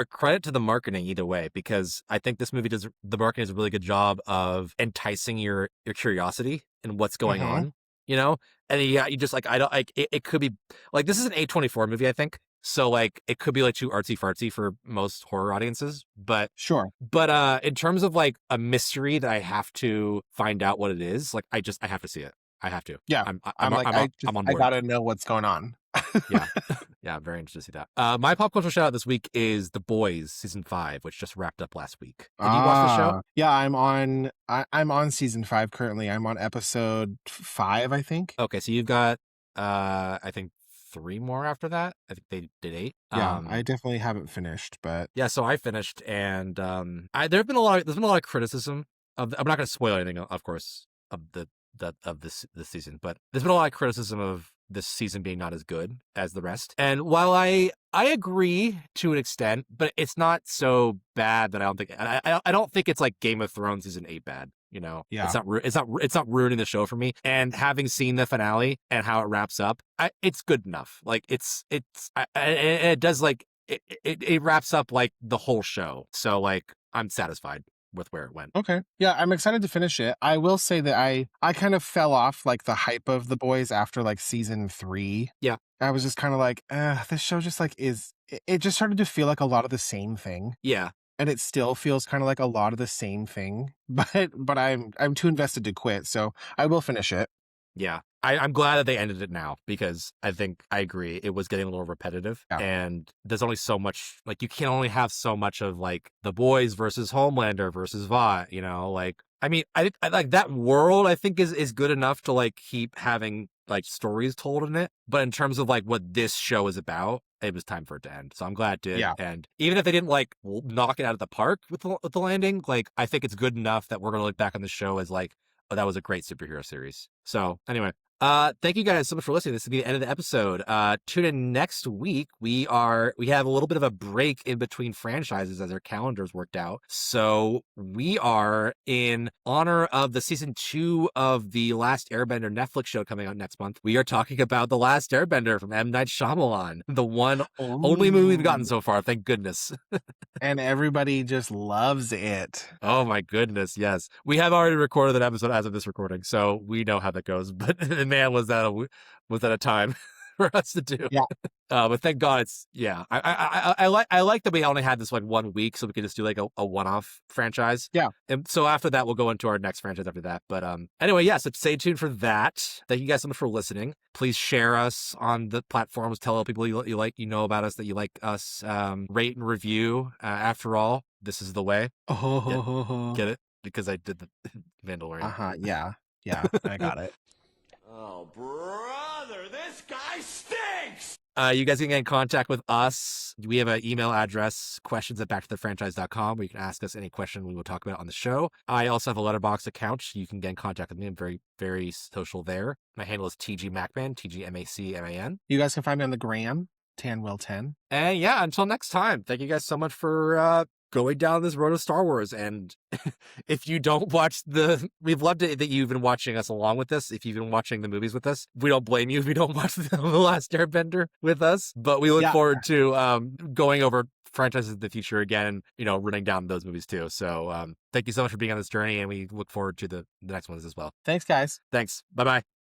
credit to the marketing either way, because I think this movie the marketing does a really good job of enticing your curiosity and what's going on, you know? And yeah, you just like, I don't like it could be like, this is an A24 movie, I think. So like it could be like too artsy fartsy for most horror audiences, but sure. But in terms of like a mystery that I have to find out what it is, like I have to see it. I have to. Yeah. I'm on board. I gotta know what's going on. Yeah. Yeah, I'm very interested to see that. My pop culture shout out this week is The Boys season 5, which just wrapped up last week. Did you watch the show? Yeah, I'm on season 5 currently. I'm on episode 5, I think. Okay, so you've got I think 3 more after that. I think they did 8. Yeah, I definitely haven't finished, but yeah, so I finished, and there's been a lot of criticism of I'm not going to spoil anything, of course, of the this season. But there's been a lot of criticism of this season being not as good as the rest. And while I agree to an extent, but it's not so bad that I don't think it's like Game of Thrones season 8 bad. Yeah. It's not ruining the show for me. And having seen the finale and how it wraps up, it's good enough. Like it does like it wraps up like the whole show. So like I'm satisfied with where it went. Okay. Yeah, I'm excited to finish it. I will say that I kind of fell off like the hype of The Boys after like season 3. Yeah. I was just kind of like, this show just like it just started to feel like a lot of the same thing. Yeah. And it still feels kind of like a lot of the same thing, but I'm too invested to quit, so I will finish it. Yeah. I'm glad that they ended it now because I think I agree. It was getting a little repetitive and there's only so much, like you can only have so much of like The Boys versus Homelander versus Vought, like, I mean, I like that world I think is good enough to like keep having like stories told in it. But in terms of like what this show is about, it was time for it to end. So I'm glad it did. Yeah. And even if they didn't like knock it out of the park with the landing, like I think it's good enough that we're going to look back on the show as like, oh, that was a great superhero series. So anyway, thank you guys so much for listening. This will be the end of the episode. Tune in next week. We have a little bit of a break in between franchises as our calendars worked out. So we are in honor of the season 2 of the Last Airbender Netflix show coming out next month. We are talking about The Last Airbender from M. Night Shyamalan, the only movie we've gotten so far. Thank goodness. And everybody just loves it. Oh my goodness, yes. We have already recorded that episode as of this recording, so we know how that goes. But man, was that a time for us to do? Yeah. But thank God it's I like that we only had this like 1 week, so we could just do like a one-off franchise. Yeah. And so after that, we'll go into our next franchise after that. But anyway, yeah. So stay tuned for that. Thank you guys so much for listening. Please share us on the platforms. Tell people you like, about us, that you like us. Rate and review. After all, this is the way. Get it? Because I did the Mandalorian. Yeah. I got it. Oh, brother, this guy stinks! You guys can get in contact with us. We have an email address, questions@backtothefranchise.com, where you can ask us any question we will talk about on the show. I also have a Letterboxd account. You can get in contact with me. I'm very, very social there. My handle is TGMacman, TGMacman. You guys can find me on the gram, TanWill10. And yeah, until next time, thank you guys so much for going down this road of Star Wars. And if you don't watch we've loved it that you've been watching us along with this. If you've been watching the movies with us, we don't blame you if you don't watch The Last Airbender with us. But we look forward to going over franchises in the future again and, running down those movies too. So thank you so much for being on this journey, and we look forward to the next ones as well. Thanks, guys. Thanks. Bye-bye.